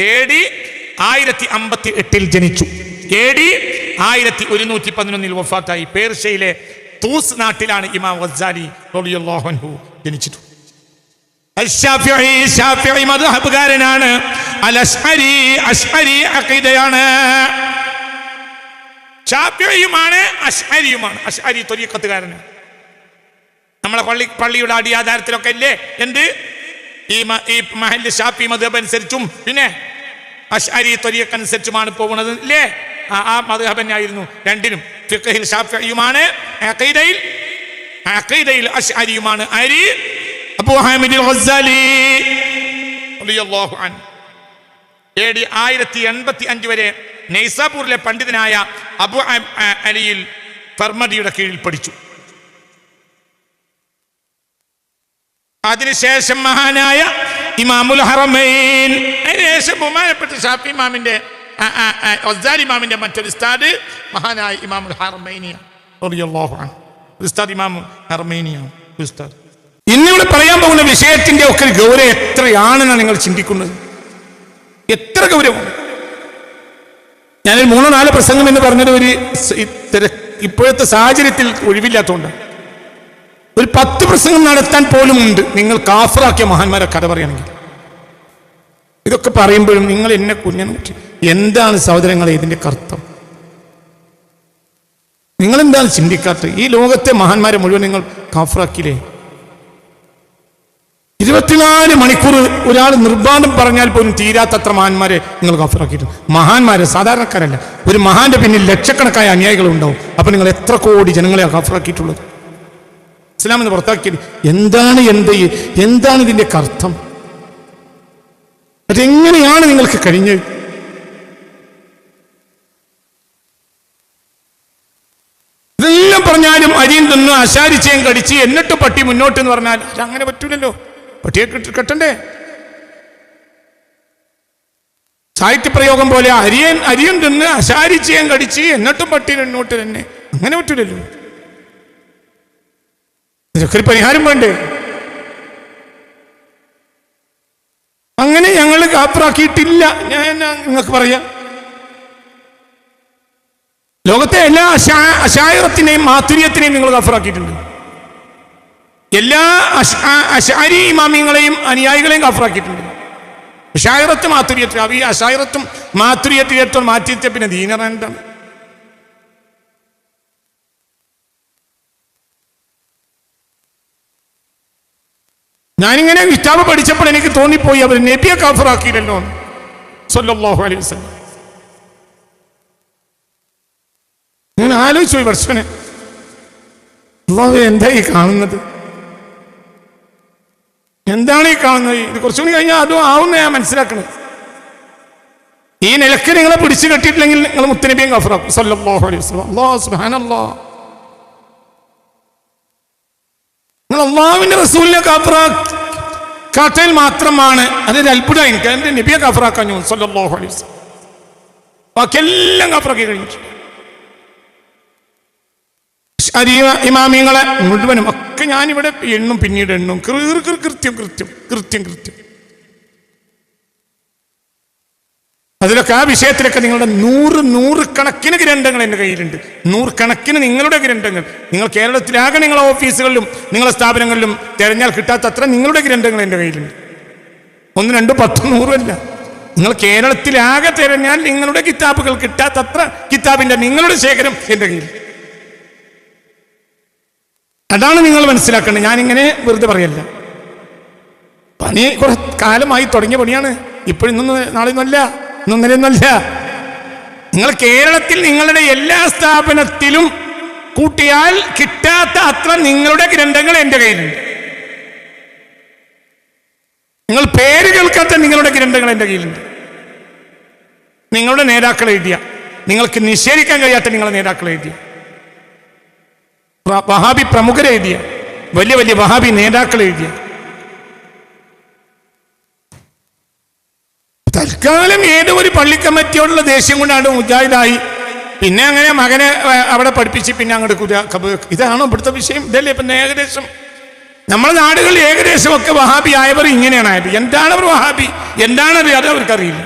AD 1058 ജനിച്ചു. AD 1111 വഫാത്തായി. പേർഷ്യയിലെ തൂസ് നാട്ടിലാണ് ഇമാം ഗസ്സാലി റളിയല്ലാഹു അൻഹു ജനിച്ചത്. ശാഫിഈ മദ്ഹബുകാരനാണ്. അശ്അരി അഖീദയാണ്. ശാഫിഈയുമാണ് അശ്അരിയുമാണ്. അശ്അരി ത്വരീഖത്തുകാരനാണ്. നമ്മളെ പള്ളിയുടെ അടിയാധാരത്തിലൊക്കെ ഇല്ലേ എന്ത് ഈ മഹല്ല് ഷാഫി മദ്ഹബ് അനുസരിച്ചും പിന്നെ അശ്അരി ത്വരീഖ് അനുസരിച്ചുമാണ് പോകുന്നത് ഇല്ലേ? ആ മദ്ഹബ് തന്നെയായിരുന്നു രണ്ടിനും. ഫിഖ്ഹിൽ ഷാഫിഈയുമാണ്, അഖീദയിൽ അശ്അരിയുമാണ്. അരി അബൂ ഹാമിദ് ഗസ്സാലി റളിയല്ലാഹു അൻഹു AD 1085 വരെ നൈസാപൂരിലെ പണ്ഡിതനായ അബൂ അലിയിൽ ഫർമദിയുടെ കീഴിൽ പഠിച്ചു. അതിനുശേഷം മഹാനായ ഇമാമുൽ ഹറമൈൻ, അതിനുശേഷം ബഹുമാനപ്പെട്ട ഷാഫി ഇമാമിന്റെ ഗസ്സാലി ഇമാമിന്റെ മറ്റൊരു ഉസ്താദ് മഹാനായ ഇമാമുൽ ഹറമൈനിയാണ് റളിയല്ലാഹു അൻഹു. ഉസ്താദ് ഇമാമുൽ ഹറമൈനിയാണ് ഉസ്താദ്. ഇന്നിവിടെ പറയാൻ പോകുന്ന വിഷയത്തിന്റെ ഒക്കെ ഗൗരവം എത്രയാണെന്നാണ് നിങ്ങൾ ചിന്തിക്കുന്നത്? എത്ര ഗൗരവം! ഞാനൊരു 3-4 പ്രസംഗം എന്ന് പറഞ്ഞത് ഇപ്പോഴത്തെ സാഹചര്യത്തിൽ ഒഴിവില്ലാത്തതുകൊണ്ട് ഒരു 10 പ്രസംഗം നടത്താൻ പോലും ഉണ്ട്. നിങ്ങൾ കാഫറാക്കിയ മഹാന്മാരെ കഥ പറയുകയാണെങ്കിൽ ഇതൊക്കെ പറയുമ്പോഴും നിങ്ങൾ എന്നെ കുഞ്ഞു എന്താണ് സഹോദരങ്ങളെ ഇതിന്റെ അർത്ഥം? നിങ്ങൾ എന്താണ് ചിന്തിക്കാത്തത്? ഈ ലോകത്തെ മഹാന്മാരെ മുഴുവൻ നിങ്ങൾ കാഫറാക്കിയില്ലേ? 24 മണിക്കൂർ ഒരാൾ നിർബാധം പറഞ്ഞാൽ പോലും തീരാത്തത്ര മഹാന്മാരെ നിങ്ങൾ കാഫറാക്കിയിട്ടുണ്ട്. മഹാന്മാരെ, സാധാരണക്കാരല്ല. ഒരു മഹാന്റെ പിന്നിൽ ലക്ഷക്കണക്കായ അനുയായികൾ ഉണ്ടാവും. അപ്പൊ നിങ്ങൾ എത്ര കോടി ജനങ്ങളെ കാഫറാക്കിയിട്ടുള്ളത്? ഇസ്ലാമിന് പുറത്താക്കിയത് എന്താണ് ഇതിന്റെ അർത്ഥം? അതെങ്ങനെയാണ് നിങ്ങൾക്ക് കഴിഞ്ഞത്? ഇതെല്ലാം പറഞ്ഞാലും അരിയും തിന്നു അശാരിച്ചയും കടിച്ച് എന്നിട്ട് പട്ടി മുന്നോട്ട് എന്ന് പറഞ്ഞാൽ അതങ്ങനെ പറ്റൂലല്ലോ. പട്ടിയെ കെട്ടണ്ടേ? സാഹിത്യപ്രയോഗം പോലെ അരിയും തിന്ന് അശാരിച്ചയും കടിച്ച് എന്നിട്ടും പട്ടി മുന്നോട്ട് തന്നെ, അങ്ങനെ പറ്റൂലല്ലോ. ഇതൊക്കെ ഒരു പരിഹാരം വേണ്ടേ? അങ്ങനെ ഞങ്ങൾ കാപ്പറാക്കിയിട്ടില്ല. ഞാൻ നിങ്ങൾക്ക് പറയാം, ലോകത്തെ എല്ലാ അശായറത്തിനെയും മാതുര്യത്തിനെയും നിങ്ങൾ കാഫറാക്കിയിട്ടുണ്ട്. എല്ലാ അശാരി ഇമാമിങ്ങളെയും അനുയായികളെയും കാഫറാക്കിയിട്ടുണ്ട്. അശായറത്ത് മാതുര്യത്തിൽ ഈ അശായറത്തും മാതുര്യത്തിലേറ്റവും മാറ്റിച്ച പിന്നെ ദീനറ എന്താണ്? ഞാനിങ്ങനെ കിതാബ് പഠിച്ചപ്പോൾ എനിക്ക് തോന്നിപ്പോയി അവർ നബിയെ കാഫറാക്കിയില്ലല്ലോ സല്ലല്ലാഹു അലൈഹി വസല്ലം. ഞാൻ ആലോചിച്ചു പോയി വർഷനെ, അല്ലാഹു എന്താ ഈ കാണുന്നത്? എന്താണ് ഈ കാണുന്നത്? ഇത് കുറച്ചുകൂടി കഴിഞ്ഞാൽ അതും ആവുന്ന ഞാൻ മനസ്സിലാക്കുന്നത്. ഈ നിലക്ക് നിങ്ങളെ പിടിച്ചു കെട്ടിയിട്ടില്ലെങ്കിൽ നിങ്ങൾ മുത്തനബിയും കാഫറാക്കും സല്ലല്ലാഹു അലൈഹി വസല്ലം. അല്ലാഹു സുബ്ഹാനല്ലാഹ്, നിങ്ങൾ അള്ളാഹുവിന്റെ റസൂലിനെ കാഫറാക്കൽ മാത്രമാണ് അതൊരു അത്ഭുതം. എനിക്ക് എന്റെ നബിയെ കാഫറാക്കാൻ സല്ലല്ലാഹു അലൈഹി വസല്ലം. ബാക്കിയെല്ലാം കാഫറാക്കി കഴിഞ്ഞിട്ടുണ്ട്. ഇമാമിങ്ങളെ മുഴുവനും ഒക്കെ ഞാനിവിടെ എണ്ണും, പിന്നീട് എണ്ണും. കൃത്യം അതിലൊക്കെ ആ വിഷയത്തിലൊക്കെ നിങ്ങളുടെ നൂറുകണക്കിന് ഗ്രന്ഥങ്ങൾ എൻ്റെ കയ്യിലുണ്ട്. നൂറുകണക്കിന് നിങ്ങളുടെ ഗ്രന്ഥങ്ങൾ. നിങ്ങൾ കേരളത്തിലാകെ നിങ്ങളെ ഓഫീസുകളിലും നിങ്ങളെ സ്ഥാപനങ്ങളിലും തിരഞ്ഞാൽ കിട്ടാത്തത്ര നിങ്ങളുടെ ഗ്രന്ഥങ്ങൾ എൻ്റെ കയ്യിലുണ്ട്. 1, 2, 10, 100 അല്ല. നിങ്ങൾ കേരളത്തിലാകെ തിരഞ്ഞാൽ നിങ്ങളുടെ കിതാബുകൾ കിട്ടാത്തത്ര കിതാബിന്റെ നിങ്ങളുടെ ശേഖരം എൻ്റെ കയ്യിൽ. അതാണ് നിങ്ങൾ മനസ്സിലാക്കേണ്ടത്. ഞാനിങ്ങനെ വെറുതെ പറയല്ല. പണി കുറെ കാലമായി തുടങ്ങിയ പണിയാണ്. ഇപ്പോഴൊന്നും നാളെയൊന്നുമല്ല, ഇന്നൊന്നല്ല. നിങ്ങൾ കേരളത്തിൽ നിങ്ങളുടെ എല്ലാ സ്ഥാപനത്തിലും കൂട്ടിയാൽ കിട്ടാത്ത അത്ര നിങ്ങളുടെ ഗ്രന്ഥങ്ങൾ എൻ്റെ കയ്യിലുണ്ട്. നിങ്ങൾ പേര് കേൾക്കാത്ത നിങ്ങളുടെ ഗ്രന്ഥങ്ങൾ എൻ്റെ കയ്യിലുണ്ട്. നിങ്ങളുടെ നേതാക്കൾ എഴുതിയ, നിങ്ങൾക്ക് നിഷേധിക്കാൻ കഴിയാത്ത നിങ്ങളുടെ നേതാക്കൾ എഴുതിയ, വഹാബി പ്രമുഖരെഴുതിയ, വലിയ വലിയ വഹാബി നേതാക്കൾ എഴുതിയ. തൽക്കാലം ഏതോ ഒരു പള്ളി കമ്മിറ്റിയോടുള്ള ദേഷ്യം കൊണ്ടാണ് മുജാഹിദായി. പിന്നെ അങ്ങനെ മകനെ അവിടെ പഠിപ്പിച്ച് പിന്നെ അങ്ങോട്ട് ഇതാണോ ഇവിടുത്തെ വിഷയം? ഇതല്ലേ ഇപ്പം ഏകദേശം നമ്മുടെ നാടുകളിൽ ഏകദേശം ഒക്കെ വഹാബി ആയവർ ഇങ്ങനെയാണ് ആയത്. എന്താണ് അവർ വഹാബി, എന്താണത് അത് അവർക്കറിയില്ല.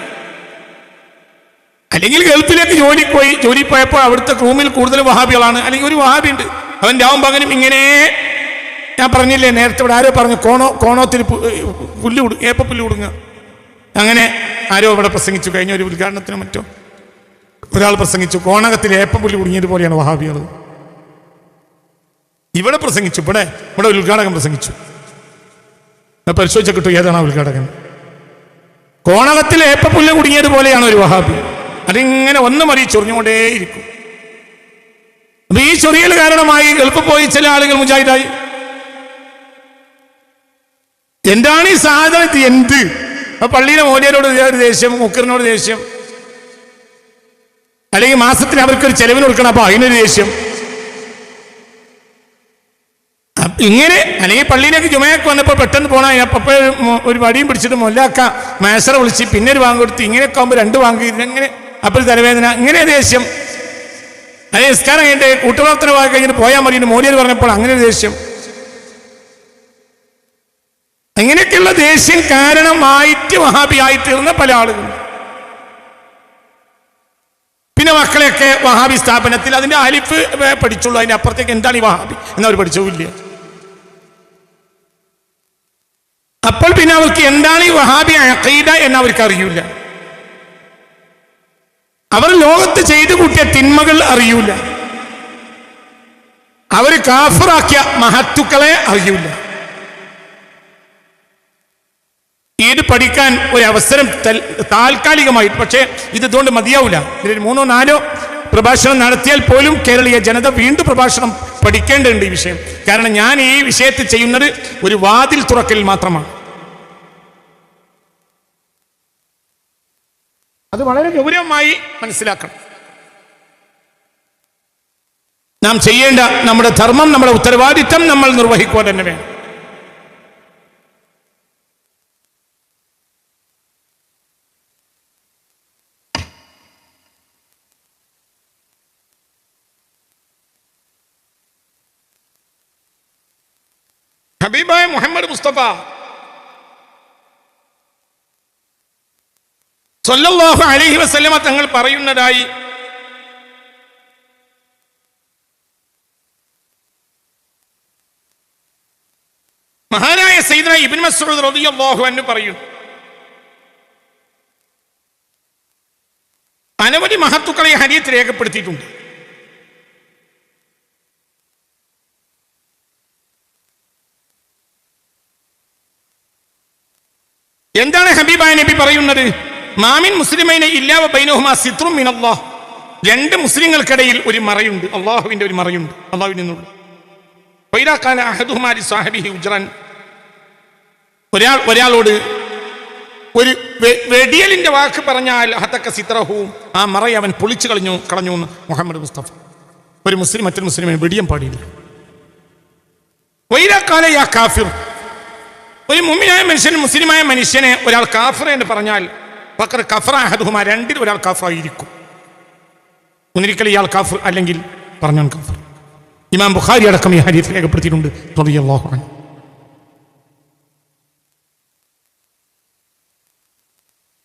അല്ലെങ്കിൽ ഗൾഫിലേക്ക് ജോലി പോയപ്പോൾ അവിടുത്തെ റൂമിൽ കൂടുതൽ വഹാബികളാണ്, അല്ലെങ്കിൽ ഒരു വഹാബി ഉണ്ട്, അവൻ രാവും പകലും ഇങ്ങനെ. ഞാൻ പറഞ്ഞില്ലേ നേരത്തെ, ഇവിടെ ആരോ പറഞ്ഞു കോണോത്തിൽ ഏപ്പുല്ല് കൊടുങ്ങുക. അങ്ങനെ ആരോ ഇവിടെ പ്രസംഗിച്ചു, കഴിഞ്ഞ ഒരു ഉദ്ഘാടനത്തിനോ മറ്റോ ഒരാൾ പ്രസംഗിച്ചു, കോണകത്തിൽ ഏപ്പുല്ല് കുടുങ്ങിയതുപോലെയാണ് വഹാബികൾ. ഇവിടെ പ്രസംഗിച്ചു, ഇവിടെ ഒരു ഉദ്ഘാടകൻ പ്രസംഗിച്ചു. പരിശോധിച്ച കിട്ടും ഏതാണ് ആ ഉദ്ഘാടകൻ. കോണകത്തിൽ ഏപ്പുല്ല് കുടുങ്ങിയതുപോലെയാണ് ഒരു വഹാബി. അതിങ്ങനെ ഒന്നും ചൊറിഞ്ഞുകൊണ്ടേയിരിക്കും. അപ്പൊ ഈ ചൊറിയൽ കാരണമായി ഗൾഫിൽ പോയി ചില ആളുകൾ മുജാഹിദായി. എന്താണ് ഈ സാധനത്തിൽ എന്ത്? അപ്പൊ പള്ളിയിലെ മോലിയരോട് ഒരു ദേഷ്യം, മുക്കറിനോട് ദേഷ്യം, അല്ലെങ്കിൽ മാസത്തിന് അവർക്കൊരു ചെലവിന് കൊടുക്കണം, അപ്പൊ അതിനൊരു ദേഷ്യം. ഇങ്ങനെ അല്ലെങ്കിൽ പള്ളിയിലേക്ക് ജുമയൊക്കെ വന്നപ്പോൾ പെട്ടെന്ന് പോകണം, അപ്പൊ ഒരു വടിയും പിടിച്ചിട്ട് മൊല്ലാക്ക മേസറ വിളിച്ച് പിന്നെ ഒരു വാങ്ങ് കൊടുത്ത്, ഇങ്ങനെയൊക്കെ ആകുമ്പോൾ 2 വാങ്ങി, ഇങ്ങനെ അപ്പോൾ തലവേദന, ഇങ്ങനെ ദേഷ്യം. അതേ നിസ്കാരം കഴിഞ്ഞിട്ട് കൂട്ടുപ്രവർത്തന വാങ്ങി കഴിഞ്ഞിട്ട് പോയാൽ മതി മോദിയർ പറഞ്ഞപ്പോൾ അങ്ങനെ ഒരു ദേഷ്യം. അങ്ങനെയൊക്കെയുള്ള ദേഷ്യം കാരണമായിട്ട് വഹാബിയായി തീർന്ന പല ആളുകളും. പിന്നെ മക്കളെയൊക്കെ വഹാബി സ്ഥാപനത്തിൽ അതിന്റെ അലിഫ് പഠിച്ചുള്ളൂ, അതിന്റെ അപ്പുറത്തേക്ക് എന്താണ് ഈ വഹാബി എന്നവർ പഠിച്ചില്ല. അപ്പോൾ പിന്നെ അവർക്ക് എന്താണ് ഈ വഹാബി അഖീദ എന്ന് അവർക്ക് അറിയില്ല. അവർ ലോകത്ത് ചെയ്തു കൂട്ടിയ തിന്മകൾ അറിയൂല. അവർ കാഫിറാക്കിയ മഹത്തുക്കളെ അറിയൂല. ഇത് പഠിക്കാൻ ഒരു അവസരം താൽക്കാലികമായിട്ട്, പക്ഷേ ഇതുകൊണ്ട് മതിയാവില്ല. ഇതിൽ 3-4 പ്രഭാഷണം നടത്തിയാൽ പോലും കേരളീയ ജനത വീണ്ടും പ്രഭാഷണം പഠിക്കേണ്ടതുണ്ട് ഈ വിഷയം. കാരണം ഞാൻ ഈ വിഷയത്തിൽ ചെയ്യുന്നത് ഒരു വാതിൽ തുറക്കൽ മാത്രമാണ്. അത് വളരെ ഗൗരവമായി മനസ്സിലാക്കണം. നാം ചെയ്യേണ്ട നമ്മുടെ ധർമ്മം, നമ്മുടെ ഉത്തരവാദിത്തം നമ്മൾ നിർവഹിക്കുക തന്നെ വേണം. ഹബീബായ മുഹമ്മദ് മുസ്തഫ സല്ലല്ലാഹു അലൈഹി വസല്ലമ തങ്ങൾ പറയുന്നതായി മഹാനായ സയ്യിദുനാ ഇബ്നു മസ്ഊദ് റളിയല്ലാഹു അൻഹു പറയുന്നു, അനവധി മഹത്തുക്കളെ ഹദീസ് രേഖപ്പെടുത്തിയിട്ടുണ്ട്. എന്താണ് ഹബീബായ നബി പറയുന്നത്? മാമിൻ മുസ്ലിമൈന ഇല്ലാ വ ബൈനഹുമാ സിത്റും മിനല്ലാഹ്. 2 മുസ്ലിങ്ങൾക്കിടയിൽ ഒരു മറയുണ്ട്, അള്ളാഹുവിന്റെ ഒരു മറയുണ്ട്, അള്ളാഹുവിൽ നിന്നുള്ള. ഫൈദാ ഖാല അഹദുഹുമാ ലിസാഹിബിഹി ഉജ്റൻ, ഒരാളോട് ഒരു വെടിയലിന്റെ വാക്ക് പറഞ്ഞാൽ ഹതക സിത്രഹു, ആ മറയെ അവൻ പൊളിച്ചു കളഞ്ഞു എന്ന് മുഹമ്മദ് മുസ്തഫ. ഒരു മുസ്ലിം മറ്റൊരു മുസ്ലിമിനെ വെടിയാൻ പാടില്ല. വൈദാ ഖാല യാ കാഫിർ, ഒരു മുഅ്മിനായ മനുഷ്യൻ മുസ്ലിമായ മനുഷ്യനെ ഒരാൾ കാഫിർ എന്ന് പറഞ്ഞാൽ ഫഖർ കഫറ അഹദുഹുമാ, 2-ൽ ഒരാൾ കാഫിറായിരിക്കും. ഒന്നിരിക്കൽ ഇയാൾ കാഫിർ, അല്ലെങ്കിൽ പറഞ്ഞാൽ കാഫിർ. ഇമാം ബുഖാരി അടക്കം ഈ ഹദീസ് രേഖപ്പെടുത്തിയിട്ടുണ്ട് റളിയല്ലാഹു അൻഹു.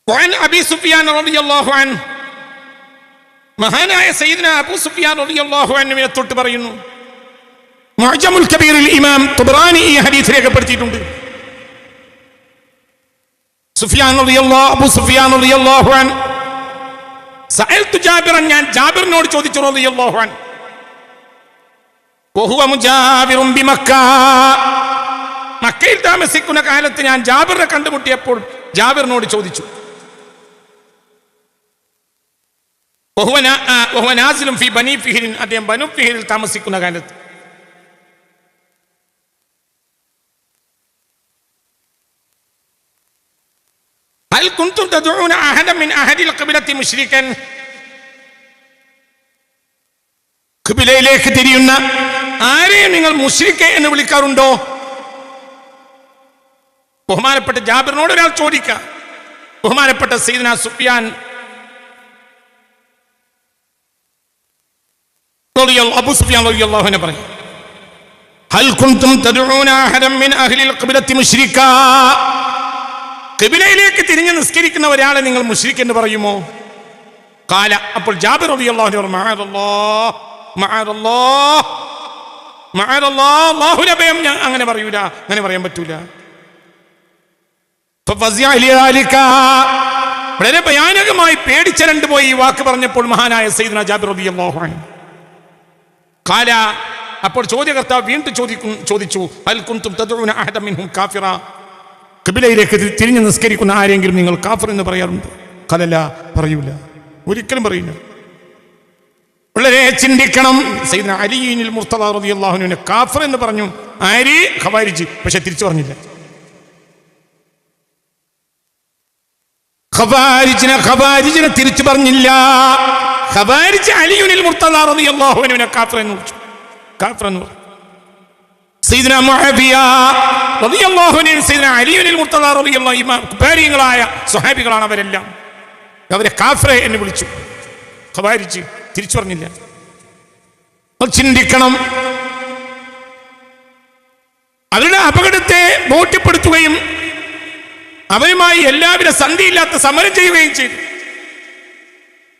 വഅൻ അബീ സുഫിയാൻ റളിയല്ലാഹു അൻഹു, മഹാനായ സയ്യിദ്നാ അബൂ സുഫിയാൻ റളിയല്ലാഹു അൻഹുവിനെ തൊട്ട് പറയുന്നു, മുഅ്ജമുൽ കബീറിൽ ഇമാം തുബ്റാനി ഈ ഹദീസ് രേഖപ്പെടുത്തിയിട്ടുണ്ട്. അബൂ സുഫിയാൻ റളിയല്ലാഹു അൻഹു സഅൽതു ജാബിറൻ, ഞാൻ ജാബിറിനോട് ചോദിച്ചു റളിയല്ലാഹു അൻഹു, വഹുവ മുജാബിറുൻ ബിമക്ക, മക്കയിൽ താമസിക്കുന്ന കാലത്ത് ഞാൻ ജാബിറിനെ കണ്ടുമുട്ടിയപ്പോൾ ജാബിറിനോട് ചോദിച്ചു, വഹുവ നാസിലുൻ ഫി ബനി ഫിഹ്ർ, അദ്ദേഹം ബനു ഫിഹ്റിൽ താമസിക്കുന്ന കാലത്ത്. ഹൽ കുൻതും തദ്ഉന അഹദൻ മിൻ അഹദിൽ ഖിബ്ലത്തി മുശ്രികൻ, ഖിബ്ലയിലേക്ക് തിരിയുന്ന ആരെയും നിങ്ങൾ മുശ്രിക് എന്ന് വിളിക്കാറുണ്ടോ? ബഹുമാനപ്പെട്ട ജാബിറിനോട് ഒരാൾ ചോദിക്കാം. ബഹുമാനപ്പെട്ട സയ്യിദ്നാ സുഫിയാൻ അബൂ സുഫിയാൻ റളിയല്ലാഹു അൻഹു പറയും, ഹൽ കുൻതും തദ്ഉന അഹദൻ മിൻ അഹ്ലിൽ ഖിബ്ലത്തി മുശ്രിക, ഖിബ്ലയിലേക്ക് തിരിഞ്ഞ് നിസ്കരിക്കുന്ന ഒരാളെ നിങ്ങൾ മുശ്രിക് എന്ന് പറയുമോ? ഖാല അപ്പോൾ ജാബിർ റളിയല്ലാഹു അൻഹു മഅദല്ലാഹ് മഅദല്ലാഹ് മഅദല്ലാഹ് അല്ലാഹുവിനെ ഭയം ഞാൻ അങ്ങനെ പറയൂല, അങ്ങനെ പറയാൻ പറ്റൂല. വളരെ ഭയാനകമായി പേടിച്ചരണ്ട് പോയി ഈ വാക്ക് പറഞ്ഞപ്പോൾ മഹാനായ സയ്യിദ്നാ ജാബിർ റളിയല്ലാഹു അൻഹു ഖാല അപ്പോൾ ചോദ്യകർത്താവ് വീണ്ടും ചോദിച്ചു ഹൽ കുൻതും തദ്ഉന അഹദൻ മിൻഹും കാഫിറ, ഖിബ്ലയിലേക്ക് തിരിഞ്ഞ് നിസ്കരിക്കുന്ന ആരെങ്കിലും നിങ്ങൾ കാഫിർ എന്ന് പറയാറുണ്ടോ? ഖലല, പറയൂല, ഒരിക്കലും പറയില്ല. വളരെ ചിന്തിക്കണം. സയ്യിദ്നാ അലിയിൽ മുർത്തദ റളിയല്ലാഹു അൻഹു കാഫിർ എന്ന് പറഞ്ഞു, ആര്? ഖവാരിജ്. പക്ഷെ തിരിച്ചു പറഞ്ഞില്ല. ഖവാരിജിനെ തിരിച്ചു പറഞ്ഞില്ല. ഖവാരിജ് അലിയിൽ മുർത്തദ റളിയല്ലാഹു അൻഹുവിനെ കാഫിർ എന്ന് വിളിച്ചു. കാഫിർ എന്ന് പറഞ്ഞു. സയ്യിദ്നാ മുആവിയ റളിയല്ലാഹു അൻഹു സയ്യിദ്നാ അലിയിൽ മുർത്തദ റളിയല്ലാഹു അൻഹു കുഫാരികളായ സ്വഹാബികളാണ് അവരെല്ലാം. അവരെ കാഫിർ എന്ന് വിളിച്ചു. ഖവാരിജ് തിരിച്ചു പറഞ്ഞില്ല. ചിന്തിക്കണം. അവരുടെ അപകടത്തെ ബോധ്യപ്പെടുത്തുകയും അവരുമായി എല്ലാവിധ സന്ധിയില്ലാത്ത സമരം ചെയ്യുകയും ചെയ്തു.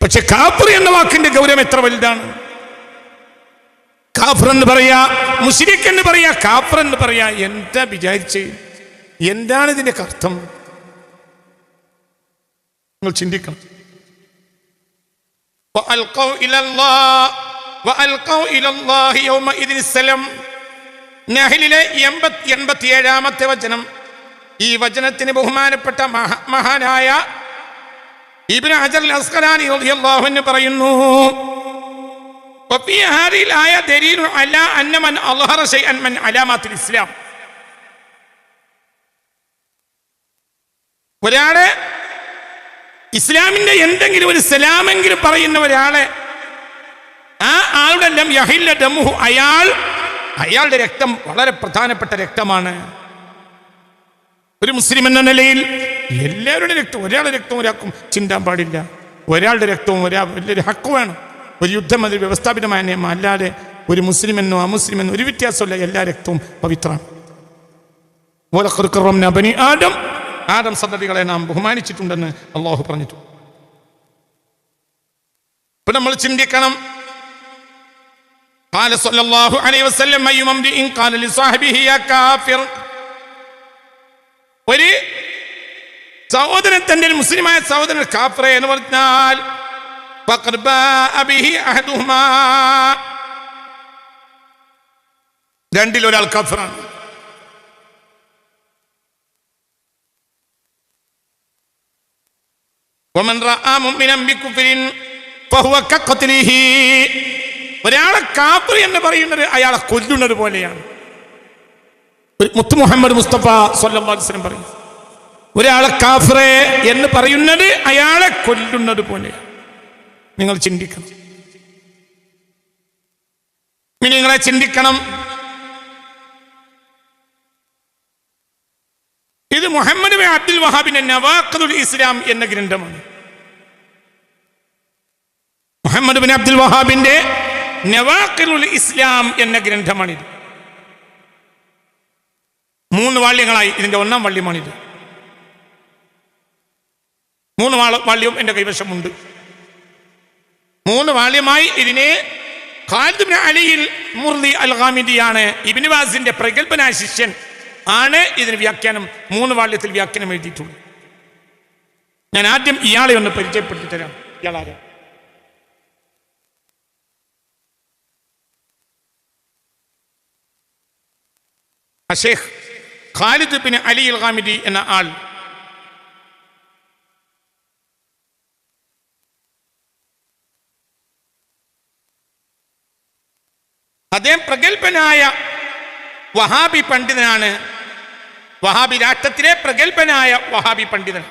പക്ഷെ കാഫിർ എന്ന വാക്കിന്റെ ഗൗരവം എത്ര വലുതാണ്! കാഫിർ എന്ന് പറയാ, മുശ്രിക് എന്ന് പറയാ, കാഫിർ എന്ന് പറയാ. എന്താ വിചാരിച്ച്? എന്താണ് ഇതിന്റെ അർത്ഥം? നിങ്ങൾ ചിന്തിക്കണം. നഹ്ലിലെ 87-ാമത്തെ വചനം. ഈ വചനത്തിന് ബഹുമാനപ്പെട്ട മഹാനായ ഇബ്നു ഹജർ അൽ അസ്ഖലാനി റളിയല്ലാഹു അൻഹു പറയുന്നു, വഫീ ഹാദിഹിൽ ആയ ദലീലു അലാ അന്ന മൻ അൽഹറ ശൈഅൻ മിൻ അലാമാത്തിൽ ഇസ്ലാം. ഒരാളെ ഇസ്ലാമിന്റെ എന്തെങ്കിലും ഒരു സലാമെങ്കിലും പറയുന്ന ഒരാളെ, ആ ആളുടെ ലം യഹില്ല ദമുഹു, അയാളുടെ രക്തം വളരെ പ്രധാനപ്പെട്ട രക്തമാണ്. ഒരു മുസ്ലിം എന്ന നിലയിൽ എല്ലാവരുടെ രക്തം, ഒരാളുടെ രക്തം ഒരാൾക്കും ചിന്താൻ പാടില്ല. ഒരാളുടെ രക്തവും വലിയൊരു ഹക്ക് വേണം. ഒരു യുദ്ധം അതൊരു വ്യവസ്ഥാപിതമായ നിയമം. അല്ലാതെ ഒരു മുസ്ലിമെന്നോ അമുസ്ലിമെന്നോ ഒരു വ്യത്യാസമല്ല. എല്ലാ രക്തവും പവിത്രമാണ്. ആദം സന്തതികളെ നാം ബഹുമാനിച്ചിട്ടുണ്ടെന്ന് അള്ളാഹു പറഞ്ഞിട്ടുണ്ട്. ഇപ്പൊ നമ്മൾ ചിന്തിക്കണം. ഖാല സ്വല്ലല്ലാഹു അലൈഹി വസല്ലം അയ്യുമംരിഇൻ ഖാല ലിസാഹിബിഹി യാ കാഫിർ. ഒരു സഹോദരൻ തന്റെ മുസ്ലിമായ സഹോദരൻ കാഫിറേ എന്ന് പറഞ്ഞാൽ ഫഖദ് ബാഅ ബിഹി അഹദുഹുമാ, രണ്ടിൽ ഒരാൾ കാഫിറാണ്. വമൻ റഅ മുഅ്മിനൻ ബികുഫ്രിൻ ഫഹുവ കഖത്ലിഹി. ഒരാളെ കാഫിർ എന്ന് പറയുന്നത് അയാളെ കൊല്ലുന്നത് പോലെയാണ്. മുത്ത് മുഹമ്മദ് മുസ്തഫ സ്വല്ലല്ലാഹു അലൈഹി വസല്ലം പറയും, ഒരാളെ കാഫിർ എന്ന് പറയുന്നത് അയാളെ കൊല്ലുന്നത് പോലെയാണ്. നിങ്ങൾ ചിന്തിക്കണം. നിങ്ങളെ ചിന്തിക്കണം. ഇത് മുഹമ്മദ് ബിൻ അബ്ദുൽ വഹാബിന്റെ നവാഖിദുൽ ഇസ്ലാം എന്ന ഗ്രന്ഥമാണ്. മുഹമ്മദ് ബിൻ അബ്ദുൽ വഹാബിന്റെ നവാഖിദുൽ ഇസ്ലാം എന്ന ഗ്രന്ഥമാണിത്. 3 വാള്യങ്ങളായി. ഇതിന്റെ 1-ാം വാള്യമാണിത്. 3 വാള്യവും എന്റെ കൈവശമുണ്ട്. 3 വാള്യമായി ഇതിനെ ഖാലിദ് ഇബ്നു അലിയിൽ മുർദി അൽ ഗാമിദിയാണ്, ഇബ്നു ബാസിന്റെ പ്രഗൽഭനായ ശിഷ്യൻ ആണ് ഇതിന് വ്യാഖ്യാനം 3 വാള്യത്തിൽ വ്യാഖ്യാനം എഴുതിയിട്ടുള്ളത്. ഞാൻ ആദ്യം ഇയാളെ ഒന്ന് പരിചയപ്പെടുത്തി തരാം. ഇയാളാരാ? ഷെയ്ഖ് ഖാലിദ് ഇബ്നു അലി അൽ ഗാമിദി എന്ന ആൾ. അദ്ദേഹം പ്രഗൽഭനായ വഹാബി പണ്ഡിതനാണ്. വഹാബി രാഷ്ട്രത്തിലെ പ്രഗൽഭനായ വഹാബി പണ്ഡിതൻ.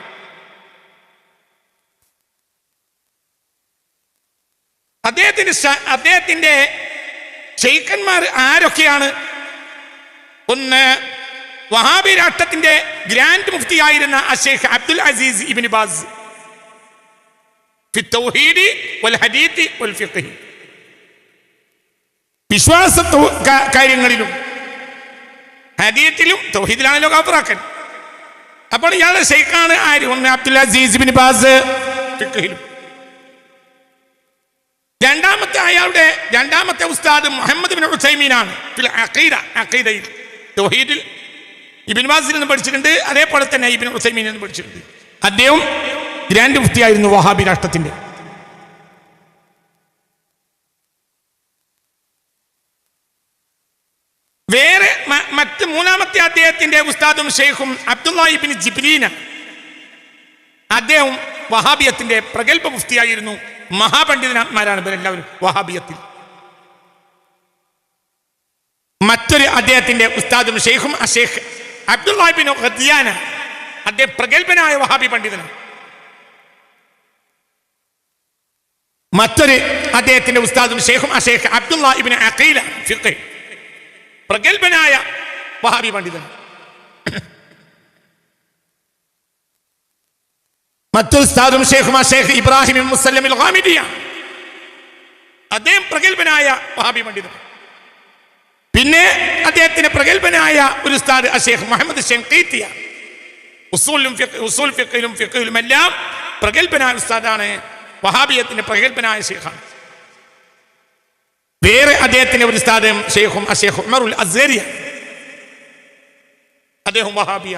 അദ്ദേഹത്തിന്റെ ശൈഖന്മാർ ആരൊക്കെയാണ്? ഒന്ന്, വഹാബി രാഷ്ട്രത്തിന്റെ ഗ്രാൻഡ് മുഫ്തിയായിരുന്ന അഷേഖ് അബ്ദുൽ അസീസ് ഇബ്നു ബാസ് ഫി തൗഹീദ് വൽ ഹദീത്ത് വൽ ഫിഖ്. വിശ്വാസ കാര്യങ്ങളിലും ഹദീത്തിലും തൗഹീദിലാണല്ലോ കാഫിറാക്കൽ. അപ്പോൾ ഇയാളുടെ ശൈഖാണ് ആര്? ഒന്ന് അബ്ദുൽ അസീസ് ഇബ്നു ബാസ് ഫിഖ്ഹിലും. അയാളുടെ രണ്ടാമത്തെ ഉസ്താദ് മുഹമ്മദ് ബിൻ ഉസൈമീനാണ്. അഖീദയിൽ തൗഹീദിൽ ഇബ്നു ബാസിൽ നിന്ന് പഠിച്ചിട്ടുണ്ട്, അതേപോലെ തന്നെ ഇബ്നു ഉസൈമീനിൽ നിന്ന് പഠിച്ചിട്ടുണ്ട്. അദ്ദേഹം ഗ്രാൻഡ് മുഫ്തിയായിരുന്നു വഹാബി രാഷ്ട്രത്തിന്റെ. വേറെ മറ്റ് മൂന്നാമത്തെ അദ്ദേഹത്തിന്റെ ഉസ്താദും ഷെയ്ഖും അബ്ദുല്ലാഹി ഇബ്നു ജിബ്രീന. അദ്ദേഹം വഹാബിയത്തിന്റെ പ്രഗൽഭ മുഫ്തിയായിരുന്നു. മഹാപണ്ഡിതന്മാരാണ് ഇവരെല്ലാവരും വഹാബിയത്തിൽ. മറ്റൊരു അദ്ദേഹത്തിന്റെ ഉസ്താദും ഷെയ്ഖും ഷെയ്ഖ് അബ്ദുല്ലാഹി ഇബ്നു ഖദിയാന. അദ്ദേഹം പ്രഗൽഭനായ വഹാബി പണ്ഡിതനാണ്. മറ്റൊരു അദ്ദേഹത്തിന്റെ ഉസ്താദും ഷെയ്ഖും ഷെയ്ഖ് അബ്ദുല്ലാഹി ഇബ്നു അഖീല ഫിഖ്, പ്രഗൽഭനായ വഹാബി പണ്ഡിതൻ. മറ്റൊരു ഉസ്താദും ഷെയ്ഖും ഷെയ്ഖ് ഇബ്രാഹിം ഇബ്നു മുസല്ലം അൽ ഗാമിദിയ. അദ്ദേഹം പ്രഗൽഭനായ വഹാബി പണ്ഡിതൻ. പിന്നെ അദ്ദേഹത്തിന് പ്രഗൽഭനായ ഒരു ഉസ്താദ് ഷെയ്ഖ് മുഹമ്മദ് ഷൻഖീത്തിയ. ഉസൂൽ ഫിഖിലും എല്ലാം പ്രഗൽഭനായ ഉസ്താദാണ്. വഹാബിയത്തിന്റെ പ്രഗൽഭനായ ഷെയ്ഖാണ്. വേറെ അദ്ദേഹത്തിന്റെ ഒരു ഉസ്താദ് ഷെയ്ഖും ഷെയ്ഖ് ഉമറുൽ അസ്സരിയ. അദ്ദേഹം വഹാബിയ.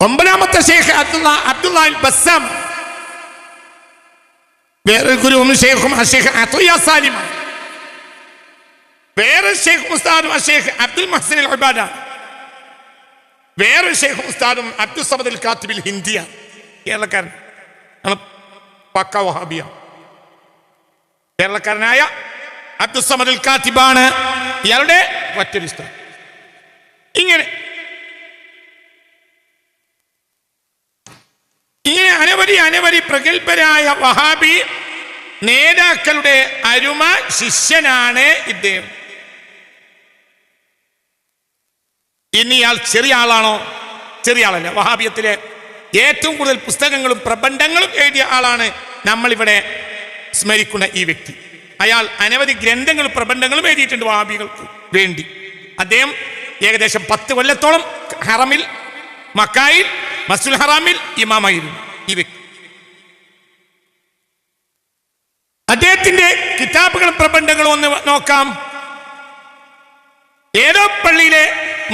ഒമ്പതാമത്തെ ഷെയ്ഖ് അബ്ദുല്ലാഹ് ബസ്സാം. വേറെ ഗുരുവും ഷെയ്ഖും ഷെയ്ഖ് അത്വയ്യ സാലിമ. വേറെ ഷെയ്ഖ് ഉസ്താദും ഷെയ്ഖ് അബ്ദുൽ മുഹ്സിൻ അൽ ഉബാദ. വേറെ ഷെയ്ഖ് ഉസ്താദും അബ്ദുൽ സമദ് അൽ കാത്തിബിൽ ഹിന്ദിയ. കേരളക്കാരൻ, പക്ക വഹാബിയ. കേരളക്കാരനായ അബ്ദുൽ സമദ് അൽ കാത്തിബാണ് ഇയാളുടെ മറ്റൊരു ഉസ്താദ്. ഇങ്ങനെ അനവധി പ്രഗൽഭരായ വഹാബി നേതാക്കളുടെ അരുമ ശിഷ്യനാണ് ഇദ്ദേഹം. ഇനി ഇയാൾ ചെറിയ ആളാണോ? ചെറിയ ആളല്ല. വഹാബിയത്തിലെ ഏറ്റവും കൂടുതൽ പുസ്തകങ്ങളും പ്രബന്ധങ്ങളും എഴുതിയ ആളാണ് നമ്മളിവിടെ സ്മരിക്കുന്ന ഈ വ്യക്തി. അയാൾ അനവധി ഗ്രന്ഥങ്ങളും പ്രബന്ധങ്ങളും എഴുതിയിട്ടുണ്ട് വഹാബികൾക്ക് വേണ്ടി. അദ്ദേഹം ഏകദേശം 10 കൊല്ലത്തോളം ഹറമിൽ, മക്കായിൽ, മസ്ജിദുൽ ഹറാമിൽ ഇമാമായിരുന്നു ഈ വ്യക്തി. അദ്ദേഹത്തിന്റെ കിതാബുകളും പ്രബന്ധങ്ങളും ഒന്ന് നോക്കാം. ഏതോ പള്ളിയിലെ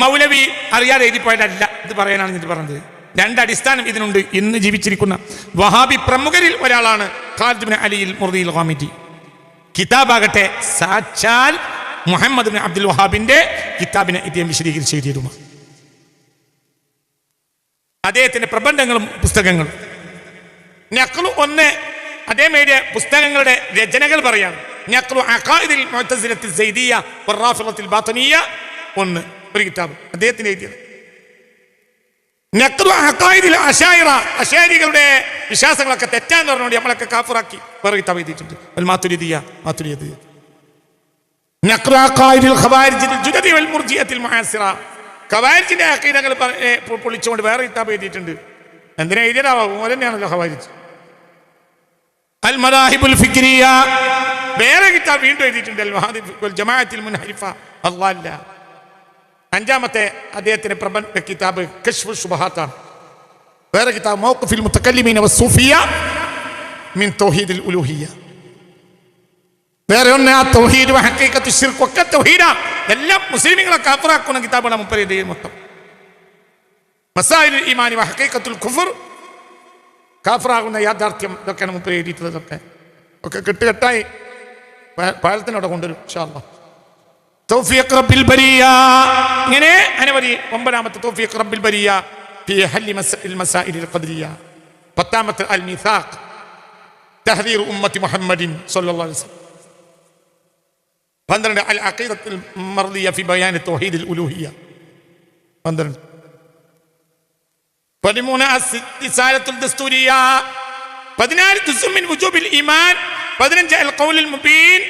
മൗലവി അറിയാതെ എഴുതിപ്പോയതല്ല ഇത് പറയാനാണ് ഇത് പറഞ്ഞത്. 2 അടിസ്ഥാനം ഇതിനുണ്ട്. ഇന്ന് ജീവിച്ചിരിക്കുന്ന വഹാബി പ്രമുഖരിൽ ഒരാളാണ് ഖാലിദ് ബിൻ അലി അൽ മുർദി അൽ ഗാമിദി. കിതാബാകട്ടെ സാക്ഷാൽ മുഹമ്മദ് ബിൻ അബ്ദുൽ വഹാബിന്റെ കിതാബിനെ ഇദ്ദേഹം വിശദീകരിച്ച് എഴുതിയതുമാണ്. അദ്ദേഹത്തിന്റെ പ്രബന്ധങ്ങളും പുസ്തകങ്ങളും നഖ്ലു ഒന്ന്. അദ്ദേഹം എഴുതിയ പുസ്തകങ്ങളുടെ രചനകൾ പറയാണ്. നഖ്ലു അഖായിദിൽ മുഅ്തസിലത്തിൽ സൈദിയ്യ വറാഫിളത്തിൽ ബാത്തിനിയ്യ ഒന്ന്, ഒരു കിതാബ് അദ്ദേഹത്തിന് എഴുതിയത്. നഖ്ലു അഖായിദിൽ അശായിറ, അശാരികളുടെ വിശ്വാസങ്ങളൊക്കെ തെറ്റാന്ന് പറഞ്ഞുകൊണ്ട് നമ്മളൊക്കെ കാഫിറാക്കി വേറെ കിതാബ് എഴുതിയിട്ടുണ്ട്. അൽ മാതുരിദിയ്യ, മാതുരിദിയ്യ. നഖ്ലു അഖായിദിൽ ഖവാരിജിൽ ജുദദി വൽ മുർജിയത്തിൽ മുആസിറ, ഖവാരിജിന്റെ അഖീദകൾ പൊളിച്ചുകൊണ്ട് വേറെ കിതാബ് എഴുതിയിട്ടുണ്ട്. എന്തിനാ എഴുതിയതാവും? ഓലെ തന്നെയാണല്ലോ ഖവാരിജ്. അൽ മദാഹിബുൽ ഫിക്രിയ, വേറെ കിതാബ് വീണ്ടും എഴുതിയിട്ടുണ്ട്. അൽ വഹാദിബ് വൽ ജമാഅത്തിൽ മുൻഹരിഫ അല്ലാഹല്ല. 5ാമത്തെ അദ്ദേഹത്തിന്റെ പ്രബന്ധ കിതാബ് കശ്ഫുൽ ശുബഹാത്താണ്. വേറെ കിതാബ് മൗഖിഫുൽ മുതകല്ലിമീന വസ്സൂഫിയ്യ മിൻ തൗഹീദിൽ ഉലൂഹിയ്യ. വേറെ ഒന്ന് തൗഹീദ് വഹഖീഖത്തു ശിർക്ക്, ഒക്കെ തൗഹീദ. എല്ലാം മുസ്ലിമീങ്ങളെ കാഫിറാക്കുന്ന കിതാബാണ് മുപ്പത് എഴുതിയത് മൊത്തം. മസായിലുൽ ഈമാനി വഹഖീഖത്തുൽ കുഫർ, കാഫിറാകുന്ന യാഥാർത്ഥ്യം, ഇതൊക്കെയാണ് മുപ്പത് എഴുതിയിട്ടുള്ളത്. ഒക്കെ കെട്ടുകെട്ടായി പാലത്തിനോടെ കൊണ്ടുവരും ഇൻഷാ അല്ലാഹ്. തൗഫീഖ് റബ്ബിൽ ബരിയ, ഇങ്ങനെ അനവധി. 9ാമത്തെ തൗഫീഖ് റബ്ബിൽ ബരിയ ഫീ ഹല്ലി മസാഇലിൽ ഖദ്രിയ. 10ാമത്തെ അൽ മീസാഖ് തഹ്ദീർ ഉമ്മത്തി മുഹമ്മദിൻ സ്വല്ലല്ലാഹു അലൈഹി വസല്ലം. 12 അൽ അഖീദത്തുൽ മർദിയ ഫീ ബയാൻ തൗഹീദിൽ ഉലൂഹിയ്യ. 12. 13 അസ്-റിസാലത്തുൽ ദസ്തൂരിയ. 14 ജുസ്ഉം മിൻ വുജൂബിൽ ഈമാൻ. 15 അൽ ഖൗലുൽ മുബീൻ.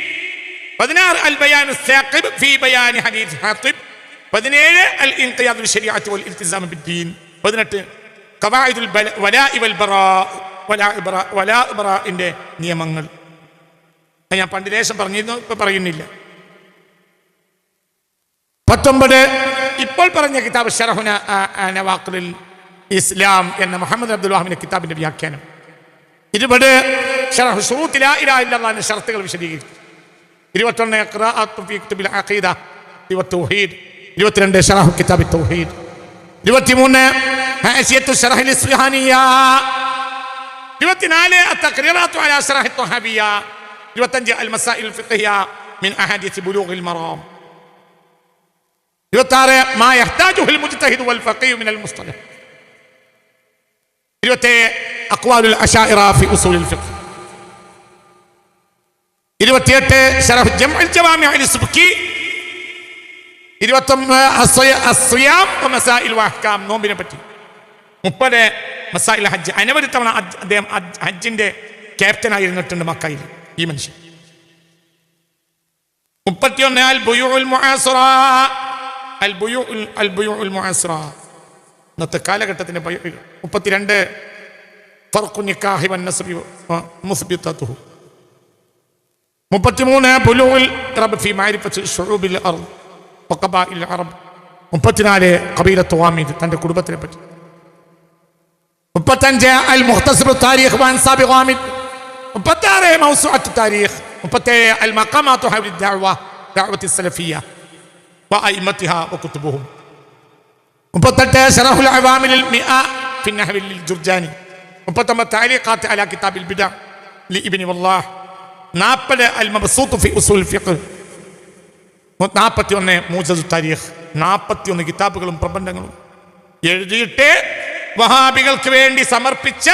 16 അൽ ബയാനു സാഖിബ് ഫീ ബയാനി ഹദീസ് ഹാത്തിബ്. 17 അൽ ഇൻഖിയാദുൽ ശരീഅത്തി വൽ ഇൽതിസാം ബിദ്ദീൻ. 18 ഖവായിദുൽ വലാഇ വൽ ബറാ, വലാ ബറാഇന്റെ നിയമങ്ങൾ. ഞാൻ പണ്ട് ലേശം പറഞ്ഞിരുന്നു, ഇപ്പൊ പറയുന്നില്ല. 19 ഇപ്പോൾ പറഞ്ഞ കിതാബ് ശറഹുന നവാഖിലുൽ ഇസ്ലാം എന്ന മുഹമ്മദ് അബ്ദുൽ വഹാബിന്റെ കിതാബിന്റെ വ്യാഖ്യാനം. 20 ശറഹ് ശുറൂത്ത് ലാ ഇലാഹ ഇല്ലല്ലാഹിന്റെ ഷർത്തുകൾ വിശദീകരിച്ചു. 21 ഖിറാഅത്തു ഫീ കിതാബിൽ അഖീദ വത്തൗഹീദ്, 22 ശറഹ് കിതാബിൽ തൗഹീദ്, 23 ഹാസിയത്തു ശറഹിൽ ഇസ്ഫഹാനിയ, 24 അത്തഖ്രീറാത്തു അലാ ശറഹ് ത്വഹാബിയ, 25 അൽ മസാഇൽ ഫിഖ്ഹിയ മിൻ അഹാദീസ് ബുലൂഗിൽ മറാം, 26 മാ യഹ്താജുൽ മുജ്തഹിദ് വൽ ഫഖീഹ് മിനൽ മുസ്തലഹ്, 27 അഖ്വാലുൽ അശാഇറ ഫി ഉസൂലിൽ ഫിഖ്, 28 ശറഹ് ജംഉൽ ജവാമിഉൽ സുബ്കി, 29 അസ്സിയാം വമസാഇൽ വഅഹ്കാം, നോമ്പിനെ പറ്റി, 30 മസാഇൽ ഹജ്ജ്, അനവധി തവണ അദ്ദേഹം ഹജ്ജിന്റെ ക്യാപ്റ്റൻ ആയിരുന്നിട്ടുണ്ട് മക്കയിൽ ഈ മനുഷ്യൻ. 31 അൽ ബുയൂഉൽ മുആസിറ, അൽ ബുയൂഉൽ മുആസിറ ഇന്നത്തെ കാലഘട്ടത്തിന്റെ 32 ഫർഖു നിക്കാഹി വന്നസ്ബി മുസ്ബിതതുഹു, 33 ബുലൂഉൽ റബ് ഫി മഅരിഫത്തി ശുഊബിൽ അർദ് വഖബാഇൽ അറബ്, 34 ഖബീലത്തു വാമിദ് തന്റെ കുടുംബത്തിനെ പറ്റി, 35 അൽ മുഖ്തസർ താരീഖ് വഅൻസാബി വാമിദ്, 36 മൗസൂഅത്ത് താരീഖ്, 37 അൽ മഖാമാത്തു ഹൗലി ദഅവത്തി സലഫിയ്യ വഅഇമത്തിഹാ വകുതുബുഹും, 38 ശറഹുൽ അവാമിൽ മിഅ ഫി നഹ്വിൽ ജുർജാനി, 39 തഅലീഖാത്ത് അലാ കിതാബിൽ ബിദഅ ലിഇബ്നി വല്ലാഹ്, 40 അൽ മബ്സൂത്ത് ഫി ഉസൂൽ ഫിഖ്, 41 മൂജസു താരീഖ്, 41 കിതാബുകളും പ്രബന്ധങ്ങളും എഴുതിയിട്ട് വഹാബികൾക്ക് വേണ്ടി സമർപ്പിച്ച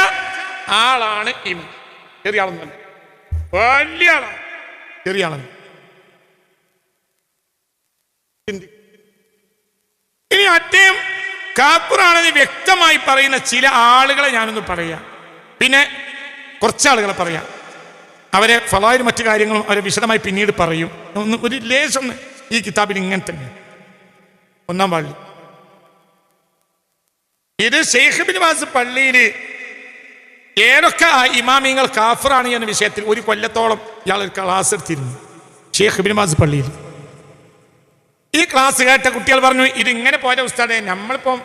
ആളാണ് ഇമാം. ചെറിയ ആളൊന്നല്ല, വലിയ ആളാണ്, ചെറിയ ആളാണ്. ഇനി അദ്ദേഹം കാഫിറാണെന്ന് വ്യക്തമായി പറയുന്ന ചില ആളുകളെ ഞാനൊന്ന് പറയാം, പിന്നെ കുറച്ചാളുകളെ പറയാം. അവരെ ഫളായിലും മറ്റു കാര്യങ്ങളും അവരെ വിശദമായി പിന്നീട് പറയും. ഒരു ലേശം ഈ കിതാബിൽ ഇങ്ങനെ തന്നെ. ഒന്നാം പള്ളി ഇത് ഷെയ്ഖ് ഇബ്നു ബാസ് പള്ളിയിൽ ഏതൊക്കെ ഇമാമിങ്ങൾ കാഫിറാണ് എന്ന വിഷയത്തിൽ ഒരു കൊല്ലത്തോളം ഇയാൾ ഒരു ക്ലാസ് എടുത്തിരുന്നു ഷെയ്ഖ് ഇബ്നു ബാസ് പള്ളിയിൽ. ഈ ക്ലാസ് കേട്ട കുട്ടികൾ പറഞ്ഞു, ഇത് ഇങ്ങനെ പോയ ഉസ്താദേ, നമ്മളിപ്പം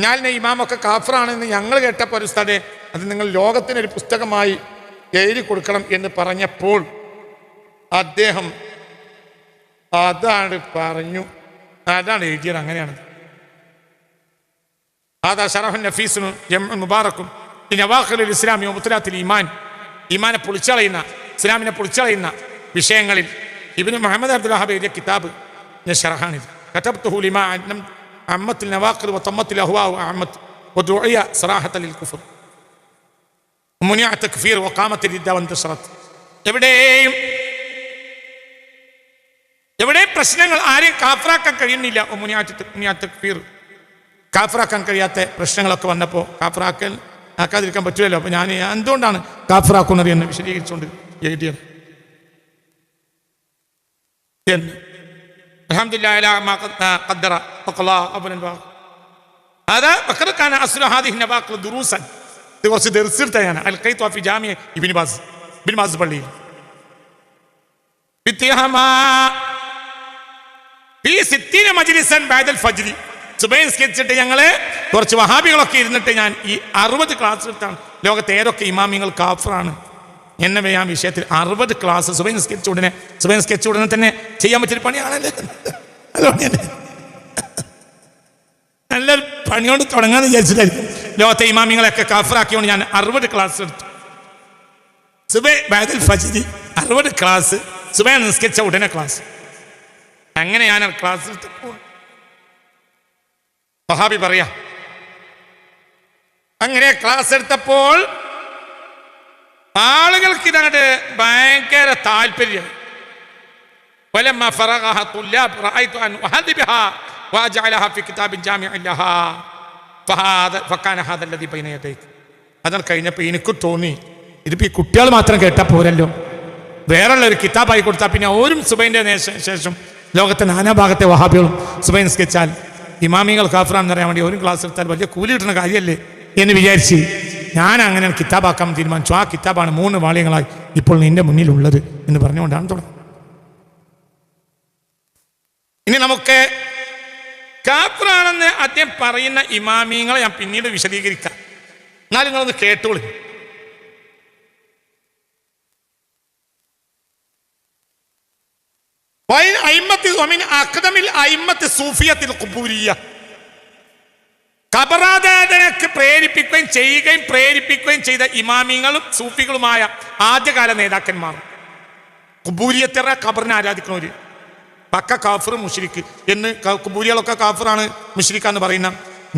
ഞാൻ ഇമാമൊക്കെ കാഫിറാണെന്ന് ഞങ്ങൾ കേട്ടപ്പോൾ ഉസ്താദേ, അത് നിങ്ങൾ ലോകത്തിനൊരു പുസ്തകമായി എഴുതി കൊടുക്കണം എന്ന് പറഞ്ഞപ്പോൾ അദ്ദേഹം അതാണ് പറഞ്ഞു, അതാണ് എഴുതിയത്. അങ്ങനെയാണ് هذا شرف نفيس جمع مبارك لنواقل الإسلام ومطلعات الإيمان. ഈമാനെ പൊളിച്ചളയുന്ന, ഇസ്ലാമിനെ പൊളിച്ചളയുന്ന വിഷയങ്ങളിൽ ഇബ്നു മുഹമ്മദ് അബ്ദുൽ വഹാബ് എഴുതിയ കിതാബ് ഷറഹാണിത്. كتبته لما عمت النواقل وطمت الأهواء وأعمت ودعي صراحة للكفر ومنع التكفير وقامت الردة وانتشرت. എവിടെ പ്രശ്നങ്ങൾ ആരെയും കാഫിറാക്കാൻ കഴിയുന്നില്ല. കാഫിറാക്കാൻ കഴിയാത്ത പ്രശ്നങ്ങളൊക്കെ വന്നപ്പോൾ ആക്കാതിരിക്കാൻ പറ്റുമല്ലോ. അപ്പൊ ഞാൻ എന്തുകൊണ്ടാണ് കാഫിറാക്കുന്നത് എന്ന് വിശദീകരിച്ചുകൊണ്ട് എഴുതിയത്. അൽഹംദുലില്ലാഹി അലാ മാ ഖദ്ദറ വഖളാ അബ്നൽ ബാഖ്. هذا وقد كان اصل هذه النواقل دروسا. കുറച്ച് ദർസ് എടുത്തതാണ് അൽഖൈത്തു ഫി ജാമിഅ ഇബ്നു ബാസ് പള്ളിയിൽ. ബിത്തിഹമാ ഫി 60 മജ്ലിസൻ ബഅദൽ ഫജ്ർ. സുബൈ നിസ്കരിച്ചിട്ട് ഞങ്ങള് കുറച്ച് വഹാബികളൊക്കെ ഇരുന്നിട്ട് ഞാൻ ഈ 60 ക്ലാസ് എടുത്താണ് ലോകത്തെ ഏതൊക്കെ ഇമാമിങ്ങൾ കാഫിറാണ് എന്ന ആ വിഷയത്തിൽ 60 ക്ലാസ് സുബൈ നിസ്കരിച്ച ഉടനെ തന്നെ ചെയ്യാൻ പറ്റിയൊരു പണിയാണല്ലേ. നല്ലൊരു പണിയോട് തുടങ്ങാന്ന് വിചാരിച്ചിട്ടായിരിക്കും ലോകത്തെ ഇമാമിങ്ങളെയൊക്കെ കാഫിറാക്കിയോണ്ട് ഞാൻ 60 ക്ലാസ് എടുത്തു. സുബൈ ബഅദൽ ഫജ്ർ 60 ക്ലാസ്, സുബൈ നിസ്കരിച്ച ഉടനെ ക്ലാസ്. അങ്ങനെ ഞാൻ ക്ലാസ് എടുത്തപ്പോൾ വഹാബി പറയാ, അങ്ങനെ ക്ലാസ് എടുത്തപ്പോൾ ആളുകൾക്ക് ഇതങ്ങോട്ട് ഭയങ്കര താല്പര്യം. ولما فرغها الطلاب رأيت أن أهذبها وأجعلها في كتاب جامع لها فكان هذا الذي بين يديك. അതാണ് കഴിഞ്ഞപ്പോൾ എനിക്ക് തോന്നി, ഇതിപ്പോൾ ഈ കുട്ടികൾ മാത്രം കേട്ടാൽ പോരല്ലോ, വേറെയുള്ള ഒരു കിതാബായി കൊടുത്താൽ പിന്നെ ഓരും സുബൈൻ്റെ ശേഷം ലോകത്തെ നാനാഭാഗത്തെ വഹാബികളും സുബൈ നിസ്കരിച്ചാൽ ഇമാമികൾ കാഫിറാണെന്ന് അറിയാൻ വേണ്ടി ഒരു ക്ലാസ് എടുത്താൽ വലിയ കൂലി കിട്ടുന്ന കാര്യമല്ലേ എന്ന് വിചാരിച്ച് ഞാൻ അങ്ങനെ കിതാബാക്കാൻ തീരുമാനിച്ചു. ആ കിതാബാണ് 3 വാള്യങ്ങളായി ഇപ്പോൾ നിന്റെ മുന്നിലുള്ളത് എന്ന് പറഞ്ഞുകൊണ്ടാണ് തുടങ്ങുന്നത്. ഇനി നമുക്ക് കാഫിറാണെന്ന് അദ്ദേഹം പറയുന്ന ഇമാമിങ്ങളെ ഞാൻ പിന്നീട് വിശദീകരിക്കാം. എന്നാലും നിങ്ങളൊന്ന് കേട്ടോളൂ. ഖബറാരാധനക്ക് പ്രേരിപ്പിക്കുകയും ചെയ്ത ഇമാമിങ്ങളും സൂഫികളുമായ ആദ്യകാല നേതാക്കന്മാർ. ഖുബൂരിയത്തിറ ഖബറിനെ ആരാധിക്കുന്നവര് പക്ക കാഫിർ മുശ്രിക്ക് എന്ന്. ഖുബൂരികളൊക്കെ കാഫിറാണ് മുശ്രിക്കാന്ന് പറയുന്ന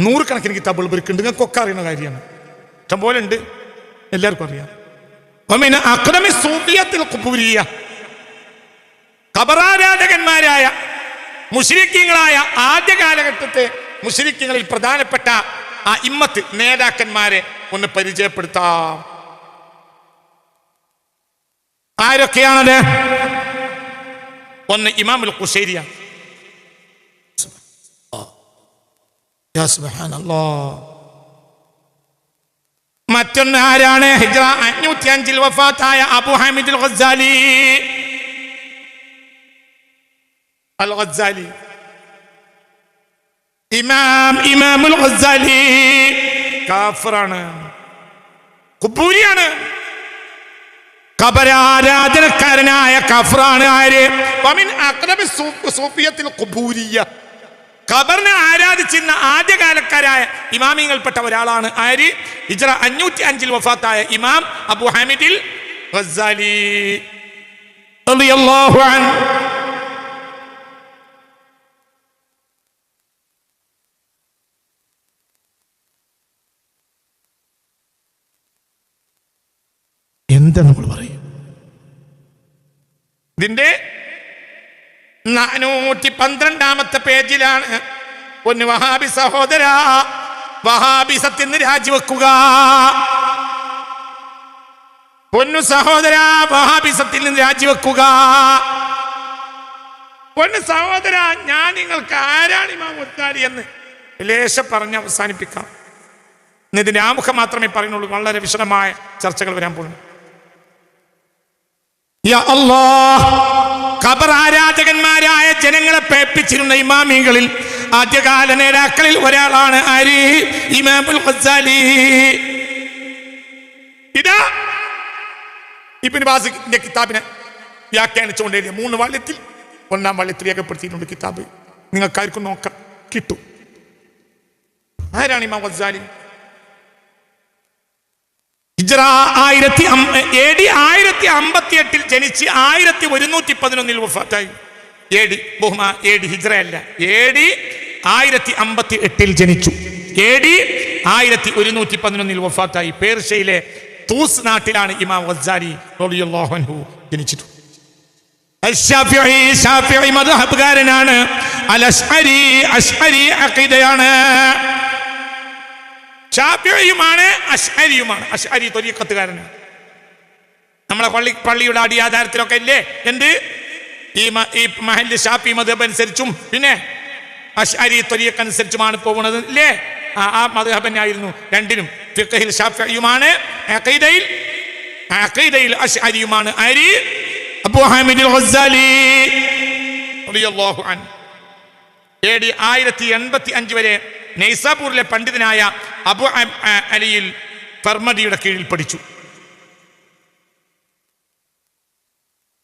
നൂറുകണക്കിന് കിതാബുകൾ ഇവർക്കുണ്ട്. നിങ്ങൾക്കൊക്കെ അറിയുന്ന കാര്യമാണ്, ഇഷ്ടംപോലെ ഉണ്ട്, എല്ലാവർക്കും അറിയാം. ഖബറാരാധകന്മാരായ മുശ്രിക്കീങ്ങളായ ആദ്യ കാലഘട്ടത്തെ മുശ്രിക്കീങ്ങളിൽ പ്രധാനപ്പെട്ട ആ ഇമ്മത്ത് നേതാക്കന്മാരെ ഒന്ന് പരിചയപ്പെടുത്താം. ആരൊക്കെയാണത്? ഒന്ന് ഇമാമുൽ ഖുശൈരിയ. യാ സുബ്ഹാനല്ലാഹ്. മറ്റൊന്ന് ആരാണ്? ഹിജ്റ 505 വഫാത്തായ അബൂ ഹാമിദ് അൽ-ഗസ്സാലി. അൽ-ഗസ്സാലി ഇമാമുൽ ഗസ്സാലി കാഫിറാണ്, ഖുബൂരിയാണ്, ഖബറാരാധനക്കാരനായ കാഫിറാണ്. ആര്? വമിൻ അഖ്റബി സൂഫിയത്തിൽ ഖുബൂരിയ. ഖബറിനെ ആരാധിച്ചിരുന്ന ആദ്യകാലക്കാരായ ഇമാമിങ്ങൾപ്പെട്ട ഒരാളാണ്. ആര്? ഹിജ്റ 505 വഫാത്തായ ഇമാം അബൂ ഹാമിദ് അൽ-ഗസ്സാലി റളിയല്ലാഹു അൻഹു. എന്താ നമ്മൾ പറയും? ഇതിന്റെ 412 പേജിലാണ്. ഒന്ന് വഹാബി സഹോദര, വഹാബിസത്തിൽ നിന്ന് രാജിവെക്കുക. പൊന്നു സഹോദര, വഹാബിസത്തിൽ നിന്ന് രാജിവെക്കുക. പൊന്നു സഹോദര, ഞാൻ നിങ്ങൾക്ക് ആരാണ് ഇമാം ഗസ്സാലി എന്ന് ലേശം പറഞ്ഞ് അവസാനിപ്പിക്കാം. ഇതിന്റെ ആമുഖം മാത്രമേ പറയുന്നുള്ളൂ. വളരെ വിശദമായ ചർച്ചകൾ വരാൻ പോകുന്നു. യാ അല്ലാഹ്, ഖബർ ആരാധകന്മാരായ ജനങ്ങളെ പേപ്പിച്ചിരുന്ന ഇമാമികളിൽ ആദ്യകാല നേതാക്കളിൽ ഒരാളാണ് ആര്? ഇമാമുൽ ഗസ്സാലി. ഇതാ ഇബ്നു ബാസിന്റെ കിതാബിനെ വ്യാഖ്യാനിച്ചുകൊണ്ട് 3 വാള്യത്തിൽ 1-ാം വാള്യത്തിൽ രേഖപ്പെടുത്തിയിട്ടുണ്ട് കിതാബ്. നിങ്ങൾക്കാർക്കും നോക്കാം, കിട്ടും. ആരാണ് ഇമാം ഗസ്സാലി? ഹിജ്റ 1158 ജനിച്ച് 1111 വഫാത്തായി. ഹിജ്റയല്ല, 1158 ജനിച്ചു, 1111 വഫാത്തായി. പേർഷ്യയിലെ തൂസ് നാട്ടിലാണ് ഇമാം ഗസ്സാലി റളിയല്ലാഹു അൻഹു ജനിച്ചത്. ശാഫിഈ മദ്ഹബുകാരനാണ്. അശ്അരി അഖീദയാണ്. ശാഫിഈയുമാണ് അശ്അരിയുമാണ്. അശ്അരി ത്വരീഖത്തുകാരനാണ്. നമ്മളെ പള്ളിയുടെ അടിയാധാരത്തിലൊക്കെ ഇല്ലേ എന്ത് ഈ മഹല്ല് ഷാഫി മദ്ഹബ് അനുസരിച്ചും പിന്നെ അശ്അരി ത്വരീഖ അനുസരിച്ചുമാണ് പോകുന്നത് ഇല്ലേ? ആ മദ്ഹബ് തന്നെയായിരുന്നു രണ്ടിനും. ഫിഖ്ഹിൽ ഷാഫിഈയുമാണ്, അഖീദയിൽ അശ്അരിയുമാണ്. ആര്? അബൂ ഹാമിദ് അൽ-ഗസ്സാലി റളിയല്ലാഹു അൻഹു. AD 1085 വരെ നൈസാപൂരിലെ പണ്ഡിതനായ അബു അലിയിൽ ഫർമദിയുടെ കീഴിൽ പഠിച്ചു.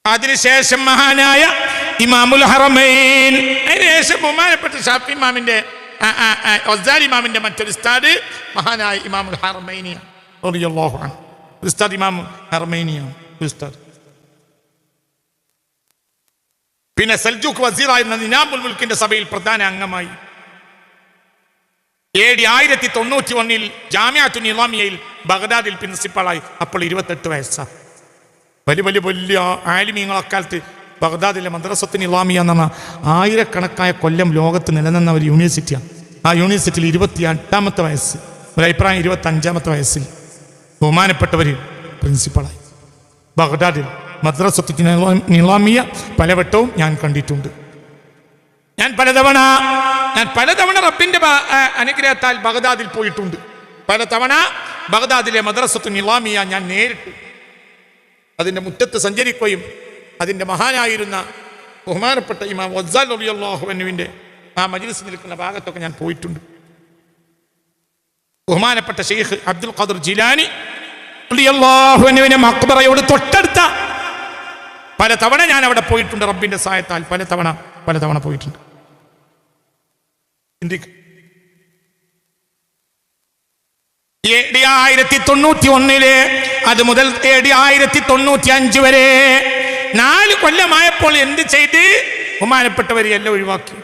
അതിനുശേഷം മഹാനായ ഇമാമുൽ ഹറമൈൻ, അതിനുശേഷം ബഹുമാനപ്പെട്ട ഷാഫി ഇമാമിന്റെ ഗസ്സാലി ഇമാമിന്റെ മറ്റൊരു ഉസ്താദ് മഹാനായ ഇമാമുൽ ഹറമൈനി റളിയല്ലാഹു അൻഹു. ഉസ്താദ് ഇമാമുൽ ഹറമൈനിയാണ് ഉസ്താദ്. പിന്നെ സൽജൂക്ക് വസീറായിരുന്ന നിനാമുൽ മുൽക്കിന്റെ സഭയിൽ പ്രധാന അംഗമായി. AD 1091 ജാമിഅത്തുൻ നിസാമിയയിൽ ബഗ്ദാദിൽ പ്രിൻസിപ്പളായി. അപ്പോൾ 28 വയസ്സാണ്. വലിയ ആലിമീങ്ങൾ അക്കാലത്ത് ബഗ്ദാദിലെ മദ്രസത്തുൻ നിസാമിയ എന്ന് പറഞ്ഞാൽ ആയിരക്കണക്കായ കൊല്ലം ലോകത്ത് നിലനിന്ന ഒരു യൂണിവേഴ്സിറ്റിയാണ്. ആ യൂണിവേഴ്സിറ്റിയിൽ 28ാമത്തെ വയസ്സ്, ഒരു അഭിപ്രായം 25ാമത്തെ വയസ്സിൽ ബഹുമാനപ്പെട്ടവർ പ്രിൻസിപ്പളായി. ബഗ്ദാദിൽ മദ്രസത്തുൻ നിസാമിയ പലവട്ടവും ഞാൻ കണ്ടിട്ടുണ്ട്. ഞാൻ പലതവണ റബ്ബിന്റെ അനുഗ്രഹത്താൽ ബഗ്ദാദിൽ പോയിട്ടുണ്ട്. പലതവണ ബഗ്ദാദിലെ മദ്രസത്തുൻ നിസാമിയ ഞാൻ നേരിട്ട് അതിൻ്റെ മുറ്റത്ത് സഞ്ചരിക്കുകയും അതിൻ്റെ മഹാനായിരുന്ന ബഹുമാനപ്പെട്ട ഇമാം ഗസ്സാലി റളിയല്ലാഹു അൻഹുവിൻ്റെ ആ മജ്ലിസ് നിൽക്കുന്ന ഭാഗത്തൊക്കെ ഞാൻ പോയിട്ടുണ്ട്. ബഹുമാനപ്പെട്ട ശൈഖ് അബ്ദുൽ ഖാദിർ ജിലാനി റളിയല്ലാഹു അൻഹുവിന്റെ മഖ്ബറയോട് തൊട്ടടുത്ത പല തവണ ഞാൻ അവിടെ പോയിട്ടുണ്ട്. റബ്ബിന്റെ സഹായത്താൽ പല തവണ പോയിട്ടുണ്ട്. 1991 അത് മുതൽ 1995 വരെ 4 കൊല്ലമായപ്പോൾ എന്ത് ചെയ്ത് ബഹുമാനപ്പെട്ടവരെല്ലാം ഒഴിവാക്കി.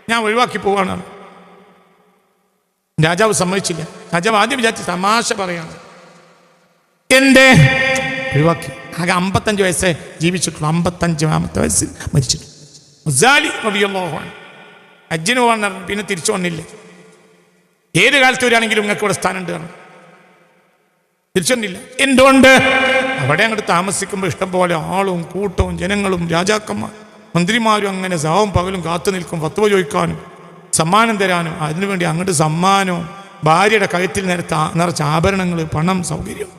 ഞാൻ ഒഴിവാക്കി പോവാണ്. രാജാവ് സമ്മതിച്ചില്ല. രാജാവ് ആദ്യം വിചാരിച്ച് തമാശ പറയാണ്, എന്തേ ഒഴിവാക്കി. ആകെ 55 വയസ്സേ ജീവിച്ചിട്ടുള്ളൂ. 55ാമത്തെ വയസ്സിൽ മരിച്ചിട്ടു. ഗസാലി റളിയല്ലാഹു അൻഹു ഹജ്ജിന് പോകാൻ പിന്നെ തിരിച്ചു വന്നില്ല. ഏത് കാലത്ത് വരികയാണെങ്കിലും നിങ്ങൾക്ക് ഇവിടെ സ്ഥാനമുണ്ട് കാരണം തിരിച്ചു വന്നില്ല. എന്തുകൊണ്ട്? അവിടെ അങ്ങോട്ട് താമസിക്കുമ്പോൾ ഇഷ്ടം പോലെ ആളും കൂട്ടവും ജനങ്ങളും രാജാക്കന്മാർ മന്ത്രിമാരും അങ്ങനെ സാവും പകലും കാത്തു നിൽക്കും, ഫത്വ ചോദിക്കാനും സമ്മാനം തരാനും. അതിനുവേണ്ടി അങ്ങോട്ട് സമ്മാനവും ഭാര്യയുടെ കഴുത്തിൽ നിറച്ച ആഭരണങ്ങൾ, പണം, സൗകര്യം.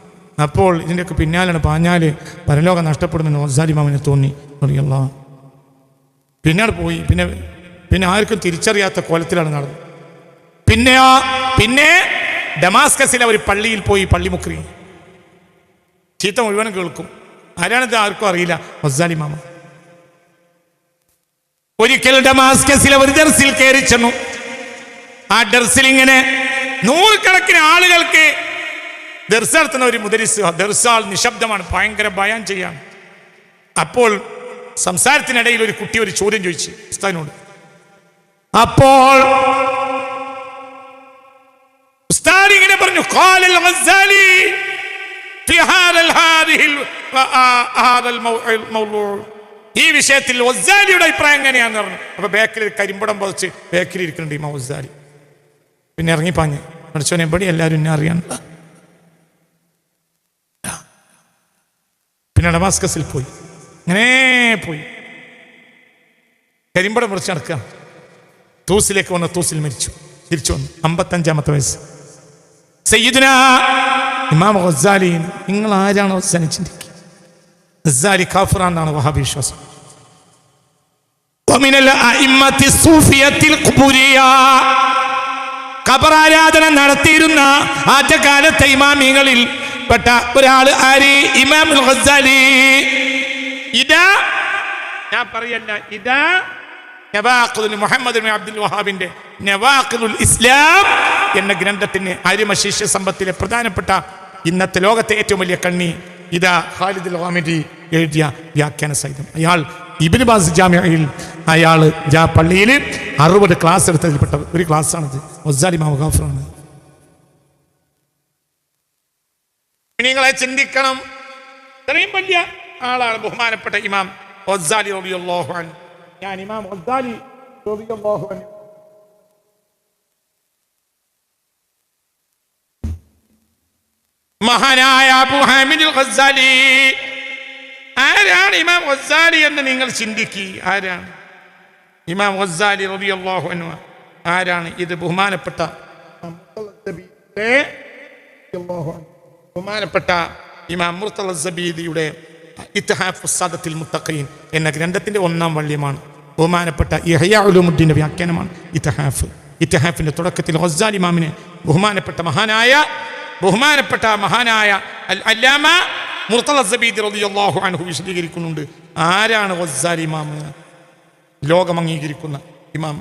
അപ്പോൾ ഇതിൻ്റെയൊക്കെ പിന്നാലാണ് പാഞ്ഞാല് പരലോകം നഷ്ടപ്പെടുമെന്ന് ഗസാലി ഇമാമിന് തോന്നി. റളിയല്ലാഹു. പിന്നീട് പോയി. പിന്നെ ആർക്കും തിരിച്ചറിയാത്ത കോലത്തിലാണ് നടന്നത്. പിന്നെ ഡമാസ്കസിലെ ഒരു പള്ളിയിൽ പോയി പള്ളിമുക്രി. ചീത്ത മുഴുവനും കേൾക്കും. ആരാണിത് ആർക്കും അറിയില്ല. ഗസാലി ഇമാമ ഒരിക്കൽ ഡമാസ്കസിലെ ഒരു ദർസിൽ കയറി ചെന്നു. ആ ദർസിൽ ഇങ്ങനെ 100 കണക്കിന് ആളുകൾക്ക് ദർസ് നടത്തുന്ന ഒരു മുദരിസ്. ദർസാൾ നിശബ്ദമാണ്, ഭയങ്കര ബയാൻ ചെയ്യാണ്. അപ്പോൾ സംസാരത്തിനിടയിൽ ഒരു കുട്ടി ഒരു ചോദ്യം ചോദിച്ചു ഉസ്താദിനോട്. അപ്പോൾ ഉസ്താദ് ഇങ്ങനെ പറഞ്ഞു, ഖാലൽ ഗസാലി ഫി ഹാദൽ മൗളൂ. ഈ വിഷയത്തിൽ ഗസാലിയുടെ അഭിപ്രായം എങ്ങനെയാന്ന് പറഞ്ഞു. അപ്പൊ ബേക്കിൽ കരിമ്പടം പതിച്ച് ബേക്കിൽ ഇരിക്കുന്നുണ്ട് ഇമാം ഗസാലി. പിന്നെ ഇറങ്ങിപ്പാഞ്ഞ് പഠിച്ചോനെ എവിടെ എല്ലാവരും എന്നെ അറിയാനുള്ള. പിന്നെ ഡമാസ്കസിൽ പോയി. അങ്ങനെ പോയി കരിമ്പടം മുറിച്ച് നടക്കുക. തൂസിലേക്ക് വന്ന തൂസിൽ മരിച്ചു. തിരിച്ചു വന്നു. 55ാമത്തെ വയസ്സ്. സയ്യിദുനാ ഇമാം ഗസാലി. നിങ്ങൾ ആരാണ് ഗസാലി ചിന്തിക്കുക? ഗസാലി കാഫിറാണെന്നാണ് വഹാബി വിശ്വാസം. ഖബറാരാധന നടത്തിയിരുന്ന ആദ്യകാലത്തെ ഇമാമികളിൽ പെട്ട ഒരാൾ ആര്? ഇമാമുൽ ഗസാലി. ഇതാ ഞാൻ പറയല്ല, ഇതാ മുഹമ്മദ് ബിൻ അബ്ദുൽ വഹാബിന്റെ നവാഖിദുൽ ഇസ്ലാം എന്ന ഗ്രന്ഥത്തിന് ആര്യമശിഷ്യ സമ്പത്തിലെ പ്രധാനപ്പെട്ട ഇന്നത്തെ ലോകത്തെ ഏറ്റവും വലിയ കണ്ണി ഇതാ ഖാലിദ് അൽ ഗാമിദി എഴുതിയ വ്യാഖ്യാന സഹിതം. അയാൾ ഇബ്നു ബാസ് ജാമിഅയിൽ പള്ളിയിൽ 60 ക്ലാസ് എടുത്തതിൽപ്പെട്ട ഒരു ക്ലാസ്സാണിത്. ഗസാലി ഇമാം ഗാഫിറാണ്. നിങ്ങളെ ചിന്തിക്കണം, ഇത്രയും വലിയ ആളാണ് ബഹുമാനപ്പെട്ട ഇമാം ഗസാലി റളിയല്ലാഹു അൻഹു. ഞാൻ ഇമാം ഗസാലി റളിയല്ലാഹു അൻഹു മഹാനായ അബൂ ഹാമിദുൽ ഗസാലി. ആരാണ് ഇമാം ഗസാലി എന്ന് നിങ്ങൾ ചിന്തിക്കുക. ആരാണ് ഇമാം ഗസാലി റളിയല്ലാഹു അൻഹു? ആരാണ്? ഇത് ബഹുമാനപ്പെട്ട ഇമാം മുർത്തള സബീദിയുടെ ഇത്ഹാഫ് സാദത്തിൽ മുത്തഖീൻ എന്ന ഗ്രന്ഥത്തിന്റെ 1ാം വള്ളിയമാണ്. ബഹുമാനപ്പെട്ട ഇഹ്യാ ഉലൂമുദ്ദീന്റെ വ്യാഖ്യാനമാണ് ഇത്ഹാഫ്. ഇത്ഹാഫിന്റെ തുടക്കത്തിൽ ഗസാലി ഇമാമിനെ ബഹുമാനപ്പെട്ട മഹാനായ അൽ അല്ലാമ മുർത്തള സബീദി റളിയല്ലാഹു അൻഹു വിശദീകരിക്കുന്നുണ്ട്. ആരാണ് ഗസാലി ഇമാം? ലോകം അംഗീകരിക്കുന്ന ഇമാം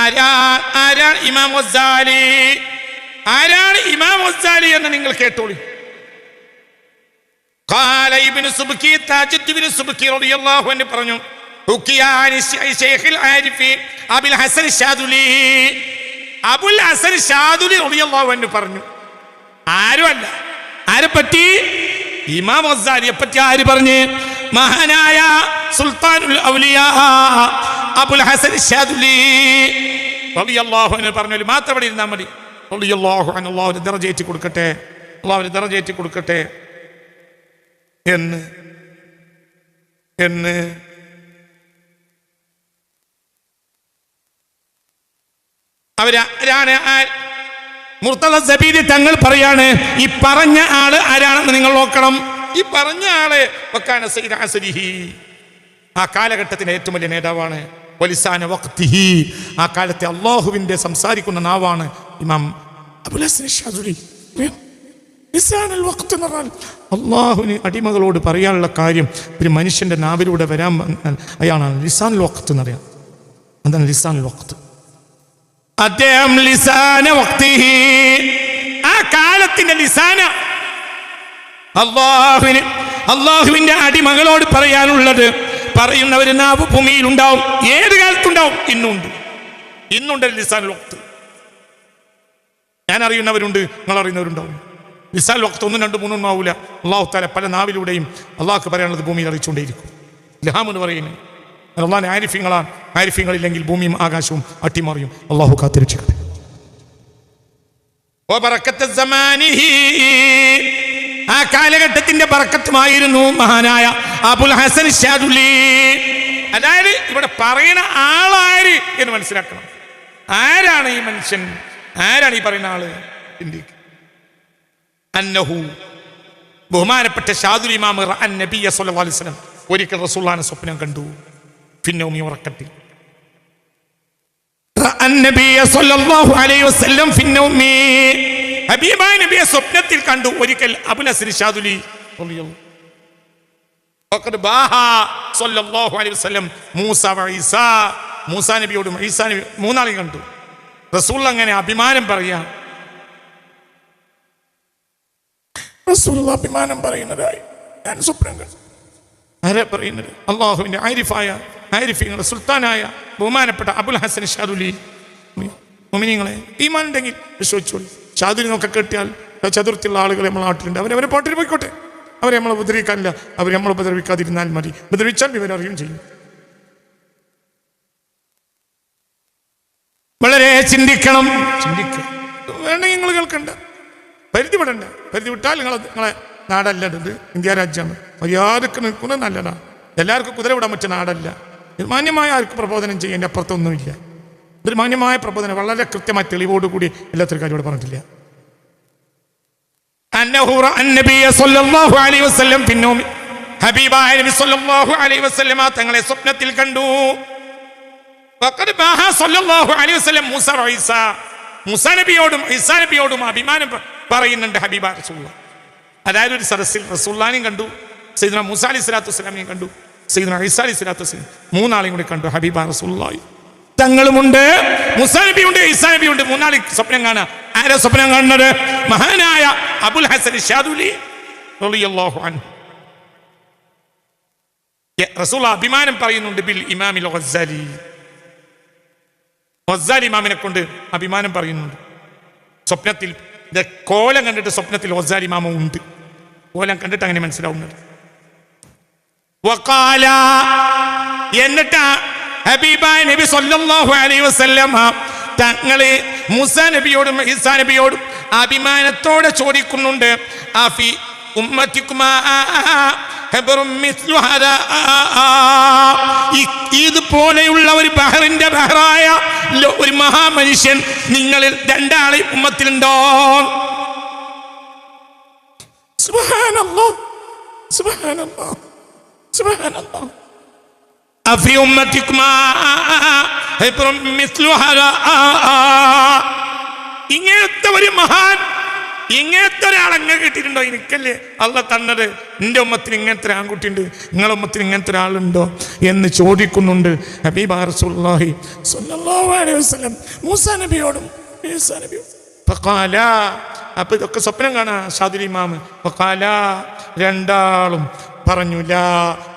ആരാണ് ഇമാം ഗസാലി? ആരാണ് ഇമാം ഗസാലി എന്ന് നിങ്ങൾ കേട്ടോളി. ഖാല ഇബ്നു സുബ്കി, താജുദ്ദീൻ ഇബ്നു സുബ്കി റളിയല്ലാഹു അൻഹു പറഞ്ഞു, ഹുക്കിയാനി ശൈഖുൽ ആരിഫി അബുൽ ഹസൻ ശാദുലി. അബുൽ ഹസൻ ശാദുലി റളിയല്ലാഹു അൻഹു പറഞ്ഞു. ആരുമല്ല. ആരെപ്പറ്റി? ഇമാം ഗസാലിയെ പറ്റി ആര് പറഞ്ഞ്? മഹാനായ സുൽത്താനുൽ ഔലിയാ അബുൽ ഹസൻ ശാദുലി റളിയല്ലാഹു അൻഹു പറഞ്ഞു. മാത്രം ഇവിടെ ഇരുന്നാൽ മതി. റളിയല്ലാഹു അൻഹു. അല്ലാഹു ദറജയേറ്റി കൊടുക്കട്ടെ എന്ന് അവരാണ്. മുർത്തള സബീദി തങ്ങൾ പറയാണ്, ഈ പറഞ്ഞ ആള് ആരാണെന്ന് നിങ്ങൾ നോക്കണം. ഈ പറഞ്ഞ ആള് വക്കാന സയ്യിദ അസ്രിഹി, ആ കാലഘട്ടത്തിന്റെ ഏറ്റവും വലിയ നേതാവാണ്. വലിസാന വഖ്തിഹി, ആ കാലത്തെ അല്ലാഹുവിന്റെ സംസാരിക്കുന്ന നാവാണ് ഇമാം അബുൽ ഹസൻ ശാദുലി. ലിസാനുൽ വഖ്ത് എന്ന് പറഞ്ഞാൽ അള്ളാഹുവിന് അടിമകളോട് പറയാനുള്ള കാര്യം ഒരു മനുഷ്യന്റെ നാവിലൂടെ വരാൻ പറഞ്ഞാൽ അയാളാണ് ലിസാനുൽ വഖ്ത് എന്നറിയാം. അതാണ് ലിസാനുൽ വഖ്ത്. അദ്ദേഹം ലിസാന വഖ്തിഹി, ആ കാലത്തിന്റെ ലിസാന, അള്ളാഹുവിന്റെ അടിമകളോട് പറയാനുള്ളത് പറയുന്നവര് നാവ് ഭൂമിയിൽ ഉണ്ടാവും. ഏത് കാലത്തുണ്ടാവും? ഇന്നുണ്ട് ലിസാനുൽ വഖ്ത്. ഞാൻ അറിയുന്നവരുണ്ട്, നിങ്ങൾ അറിയുന്നവരുണ്ടാവും. ലിസാനുൽ വഖ്ത് 1, 2, 3 ആവൂല. അള്ളാഹു തആല പല നാവിലൂടെയും അള്ളാഹ്ക്ക് പറയാനുള്ളത് ഭൂമിയിൽ അറിയിച്ചുകൊണ്ടേയിരിക്കും. ഇൽഹാം എന്ന് പറയുന്നത് അള്ളാഹിന്റെ ആരിഫ്യങ്ങളാണ്. ആരിഫ്യങ്ങളില്ലെങ്കിൽ ഭൂമിയും ആകാശവും അട്ടിമറിയും. അള്ളാഹു കാത്തിരക്ഷിക്കട്ടെ. ആ കാലഘട്ടത്തിന്റെ ബറക്കത്തുമായിരുന്നു മഹാനായ അബുൽ ഹസൻ ശാദുലി. അതായത് ഇവിടെ പറയുന്ന ആളാര് എന്ന് മനസ്സിലാക്കണം. ആരാണ് ഈ മനുഷ്യൻ? ആരാണ് ഈ പറയുന്ന ആള്? അന്നഹു, ബഹുമാനപ്പെട്ട ശാദുലി ഇമാം റഅൻ നബിയ സ്വല്ലല്ലാഹു അലൈഹി വസല്ലം ഒരിക്കൽ റസൂലുള്ളാഹിനെ സ്വപ്നം കണ്ടു. ഫിന്നൗമി, ഉറക്കത്തിൽ. റഅൻ നബിയ സ്വല്ലല്ലാഹു അലൈഹി വസല്ലം ഫിന്നൗമി, ഹബീബായ നബിയെ സ്വപ്നത്തിൽ കണ്ടു ഒരിക്കൽ അബുൽ ഹസൻ ശാദുലി റളിയല്ലാഹു. വഖദ് ബാഹ സ്വല്ലല്ലാഹു അലൈഹി വസല്ലം മൂസ വ ഈസാ, മൂസാ നബിയോടും ഈസാ നബി മൂന്നാളെയും കണ്ടു. റസൂൽ അങ്ങനെ അഭിമാനം പറയാ. റസൂൽ അഭിമാനം പറയുന്നതായി ഞാൻ സ്വപ്നം കണ്ടു. ആരാ പറയുന്നത്? അള്ളാഹുവിന്റെ ആരിഫീങ്ങളുടെ സുൽത്താനായ ബഹുമാനപ്പെട്ട അബുൽ ഹസൻ ശാദുലി. മുഅ്മിനീങ്ങളെ, ഈമാൻ ഉണ്ടെങ്കിൽ വിശ്വസിച്ചോളൂ. ശാദുലി എന്നൊക്കെ കേട്ടിയാൽ ചതുർത്ഥിയുള്ള ആളുകൾ നമ്മുടെ നാട്ടിലുണ്ട്. അവരെ പാട്ടിൽ പോയിക്കോട്ടെ. അവരെ നമ്മളെ ഉപദ്രവിക്കാനില്ല. അവർ നമ്മളെ ഉപദ്രവിക്കാതിരുന്നാൽ മതി. ഉപദ്രവിച്ചാൽ വിവരറിയും ചെയ്യും. വളരെ ചിന്തിക്കണം. വേണമെങ്കിൽ നിങ്ങൾ കേൾക്കണ്ട, പരിധി വിടണ്ട. പരിധി വിട്ടാൽ നിങ്ങളെ നാടല്ല ഇത്, ഇന്ത്യ രാജ്യമാണ്. മര്യാദക്ക് നിൽക്കുന്നത് നല്ലതാണ്. എല്ലാവർക്കും കുതിര വിടാൻ പറ്റിയ നാടല്ല. ഇത് മാന്യമായ ആർക്ക് പ്രബോധനം ചെയ്യേണ്ട അപ്പുറത്തൊന്നുമില്ല. ഇതൊരു മാന്യമായ പ്രബോധനം, വളരെ കൃത്യമായ തെളിവോടുകൂടി എല്ലാത്തിനും കാര്യം ഇവിടെ പറഞ്ഞിട്ടില്ല. ഹബീബായ നബി സല്ലല്ലാഹു അലൈഹി വസല്ലം തങ്ങളെ സ്വപ്നത്തിൽ കണ്ടു. മൂസാ നബിയോടും ഈസാ നബിയോടും അഭിമാനം പറയുന്നുണ്ട് ഹബീബ റസൂലുള്ളാഹി. അതായത് ഒരു സദസ്സിൽ റസൂലുള്ളാഹിനെയും കണ്ടു, സയ്യിദുനാ മൂസാ അലൈഹി സ്വലാത്തു വസ്സലാമിനെയും കണ്ടു, സയ്യിദുനാ ഈസാ അലൈഹി സ്വലാത്തു വസ്സലാം, മൂന്നാളെയും കൂടി കണ്ടു. ഹബീബ റസൂലുള്ളാഹി തങ്ങളുമുണ്ട്, മൂസാ നബിയുണ്ട്, ഈസാ നബിയുണ്ട്. മൂന്നാളി സ്വപ്നം കാണുക. ആരാ സ്വപ്നം കാണുന്നത്? മഹാനായ അബുൽ ഹസൻ ശാദുലി റളിയല്ലാഹു അൻഹു. റസൂൽ അഭിമാനം പറയുന്നുണ്ട് ബിൽ ഇമാമിൽ ഗസ്സാലി. ഗസ്സാലി ഇമാമിനെ കൊണ്ട് അഭിമാനം പറയുന്നുണ്ട്. സ്വപ്നത്തിൽ കോലം കണ്ടിട്ട് സ്വപ്നത്തിൽ ഗസ്സാലി ഇമാമ ഉണ്ട്. കോലം കണ്ടിട്ട് അങ്ങനെ മനസ്സിലാവുന്നത്. വഖാല, എന്നിട്ട് ഹബീബായ നബി സല്ലല്ലാഹു അലൈഹി വസല്ലം തങ്ങളെ മൂസാ നബിയോടും ഈസാ നബിയോടും അഭിമാനത്തോടെ ചോദിക്കുന്നുണ്ട്, ആഫി ഉമ്മത്തിക്കുമാ ഇതുപോലെയുള്ള ഒരു ബഹറിന്റെ ബഹറായ ഒരു മഹാമനുഷ്യൻ നിങ്ങളിൽ രണ്ടാളെ ഉമ്മത്തിലുണ്ടോ? സുബ്ഹാനല്ലാഹ്, സുബ്ഹാനല്ലാഹ്, സുബ്ഹാനല്ലാഹ്. അഫി ഉമ്മത്തിക്കുമാ ഇങ്ങനത്തെ ഒരു മഹാൻ, ഇങ്ങനത്തെ ഒരാളങ്ങ് കിട്ടിയിട്ടുണ്ടോ? എനിക്കല്ലേ അള്ളാഹ് തന്നത്. എൻ്റെ ഉമ്മത്തിന് ഇങ്ങനത്തെ ഒരു ആൺകുട്ടിയുണ്ട്, നിങ്ങളുടെ ഉമ്മത്തിന് ഇങ്ങനത്തെ ഒരാളുണ്ടോ എന്ന് ചോദിക്കുന്നുണ്ട് ഹബീബ റസൂലുള്ളാഹി സ്വല്ലല്ലാഹു അലൈഹി വസല്ലം മൂസാ നബിയോടും ഈസാ നബിയോടും. ഫഖാല, അപ്പോൾ ഇതൊക്കെ സ്വപ്നം കാണാ ശാദുലി ഇമാം. ഫഖാല, രണ്ടാളും പറഞ്ഞു, ലാ,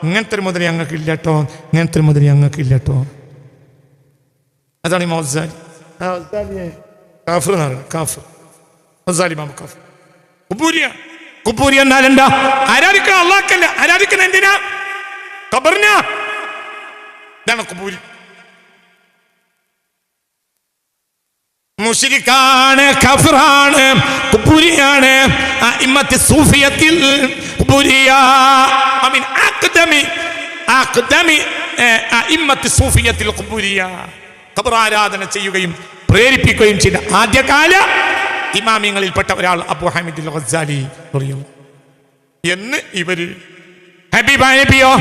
ഇങ്ങനത്തെ ഒരു മുതൽ ഞങ്ങൾക്ക് ഇല്ലട്ടോ, ഇങ്ങനത്തെ ഒരു മുതൽ ഞങ്ങൾക്ക് ഇല്ലട്ടോ. അതാണ് ഈ ഗസ്സാലി. കാഫിർ എന്ന് പറയുന്നത്, കാഫിർ. കുബൂരി എന്നാൽ എന്താ? ആരാധിക്കണം അള്ളാഹ്ക്കല്ല, ആരാധിക്കണം എന്തിനാ? ഖബറിനാ. ഇതാണ് കുബൂരി. മുശ്രിക്കാണ്, കാഫിറാണ്, കുബൂരിയാണ്. അഇമ്മത്തി സൂഫിയത്തിൽ കുബൂരിയ മിൻ അഖ്ദമി അഇമ്മത്തി സൂഫിയത്തിൽ കുബൂരിയ. ഖബർ ആരാധന ചെയ്യുകയും പ്രേരിപ്പിക്കുകയും ചെയ്ത ആദ്യകാല ഇമാമിയങ്ങളിൽപ്പെട്ട ഒരാൾ അബൂ ഹമീദ് അൽ ഗസ്സാലി എന്ന് ഇവര്. ഹബീബായ നബിയോ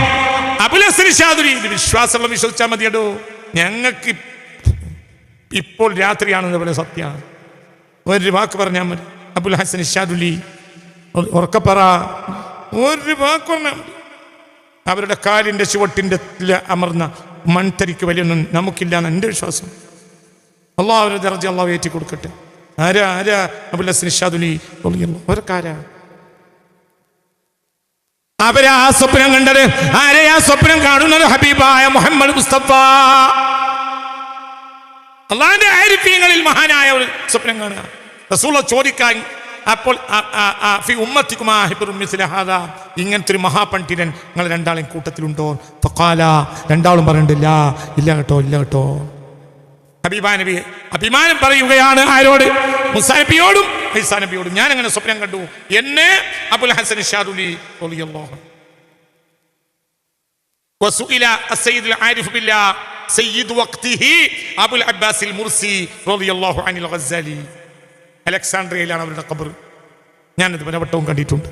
അബുൽ ഹസൻ ശാദുലി, ഇത് വിശ്വാസമുള്ള വിശ്വസിച്ചാൽ മതിയടോ. ഞങ്ങൾക്ക് ഇപ്പോൾ രാത്രിയാണെന്ന് പോലെ സത്യമാണ്. ഒരു വാക്ക് പറഞ്ഞാൽ മതി. അബുൽ ഹസൻ ശാദുലി ഉറക്കപ്പറ, ഒരു വാക്കൊന്ന. അവരുടെ കാലിൻ്റെ ചുവട്ടിൻ്റെ അമർന്ന മൺതരിക്ക് വലിയൊന്നും നമുക്കില്ലാന്ന് എൻ്റെ വിശ്വാസം. അള്ളാഹു അവരുടെ ദർജ അള്ളാഹു ഏറ്റി കൊടുക്കട്ടെ. ആരാ അബുൽ ഹസൻ ഷാദുലി അവർക്കാരാ? അവരാ സ്വപ്നം കണ്ടത്? ആരെയാ സ്വപ്നം കാണുന്നത്? ഹബീബായ മുഹമ്മദ് മുസ്തഫ. അള്ളാഹിന്റെ ആരിഫ്യങ്ങളിൽ മഹാനായ ഒരു സ്വപ്നം കാണുക. റസൂൽ ചോദിക്കാൻ, അപ്പോൾ ഇങ്ങനത്തെ ഒരു മഹാപണ്ഡിതൻ നിങ്ങൾ രണ്ടാളും കൂട്ടത്തിലുണ്ടോ? ഫഖാല, രണ്ടാളും പറഞ്ഞിട്ടില്ല, ഇല്ല കേട്ടോ. ഹബീബാ നബി അഭിമാനം പറയുകയാണ്. ആരോട്? മൂസാ നബിയോടും ഈസാ നബിയോടും. ഞാൻ അങ്ങനെ സ്വപ്നം കണ്ടു എന്നെ അബുൽ ഹസൻ ഷാദുലി റളിയല്ലാഹു അൻഹു. വസുഇല അസ്സയ്യിദുൽ ആരിഫ് ബില്ലാഹ് സയ്യിദ് വഖ്തിഹി അബുൽ അബ്ബാസിൽ മുർസി റളിയല്ലാഹു അൻഹുൽ ഗസ്സാലി. അലക്സാണ്ട്രിയയിലാണ് അവരുടെ ഖബർ. ഞാനത് പലവട്ടവും കണ്ടിട്ടുണ്ട്.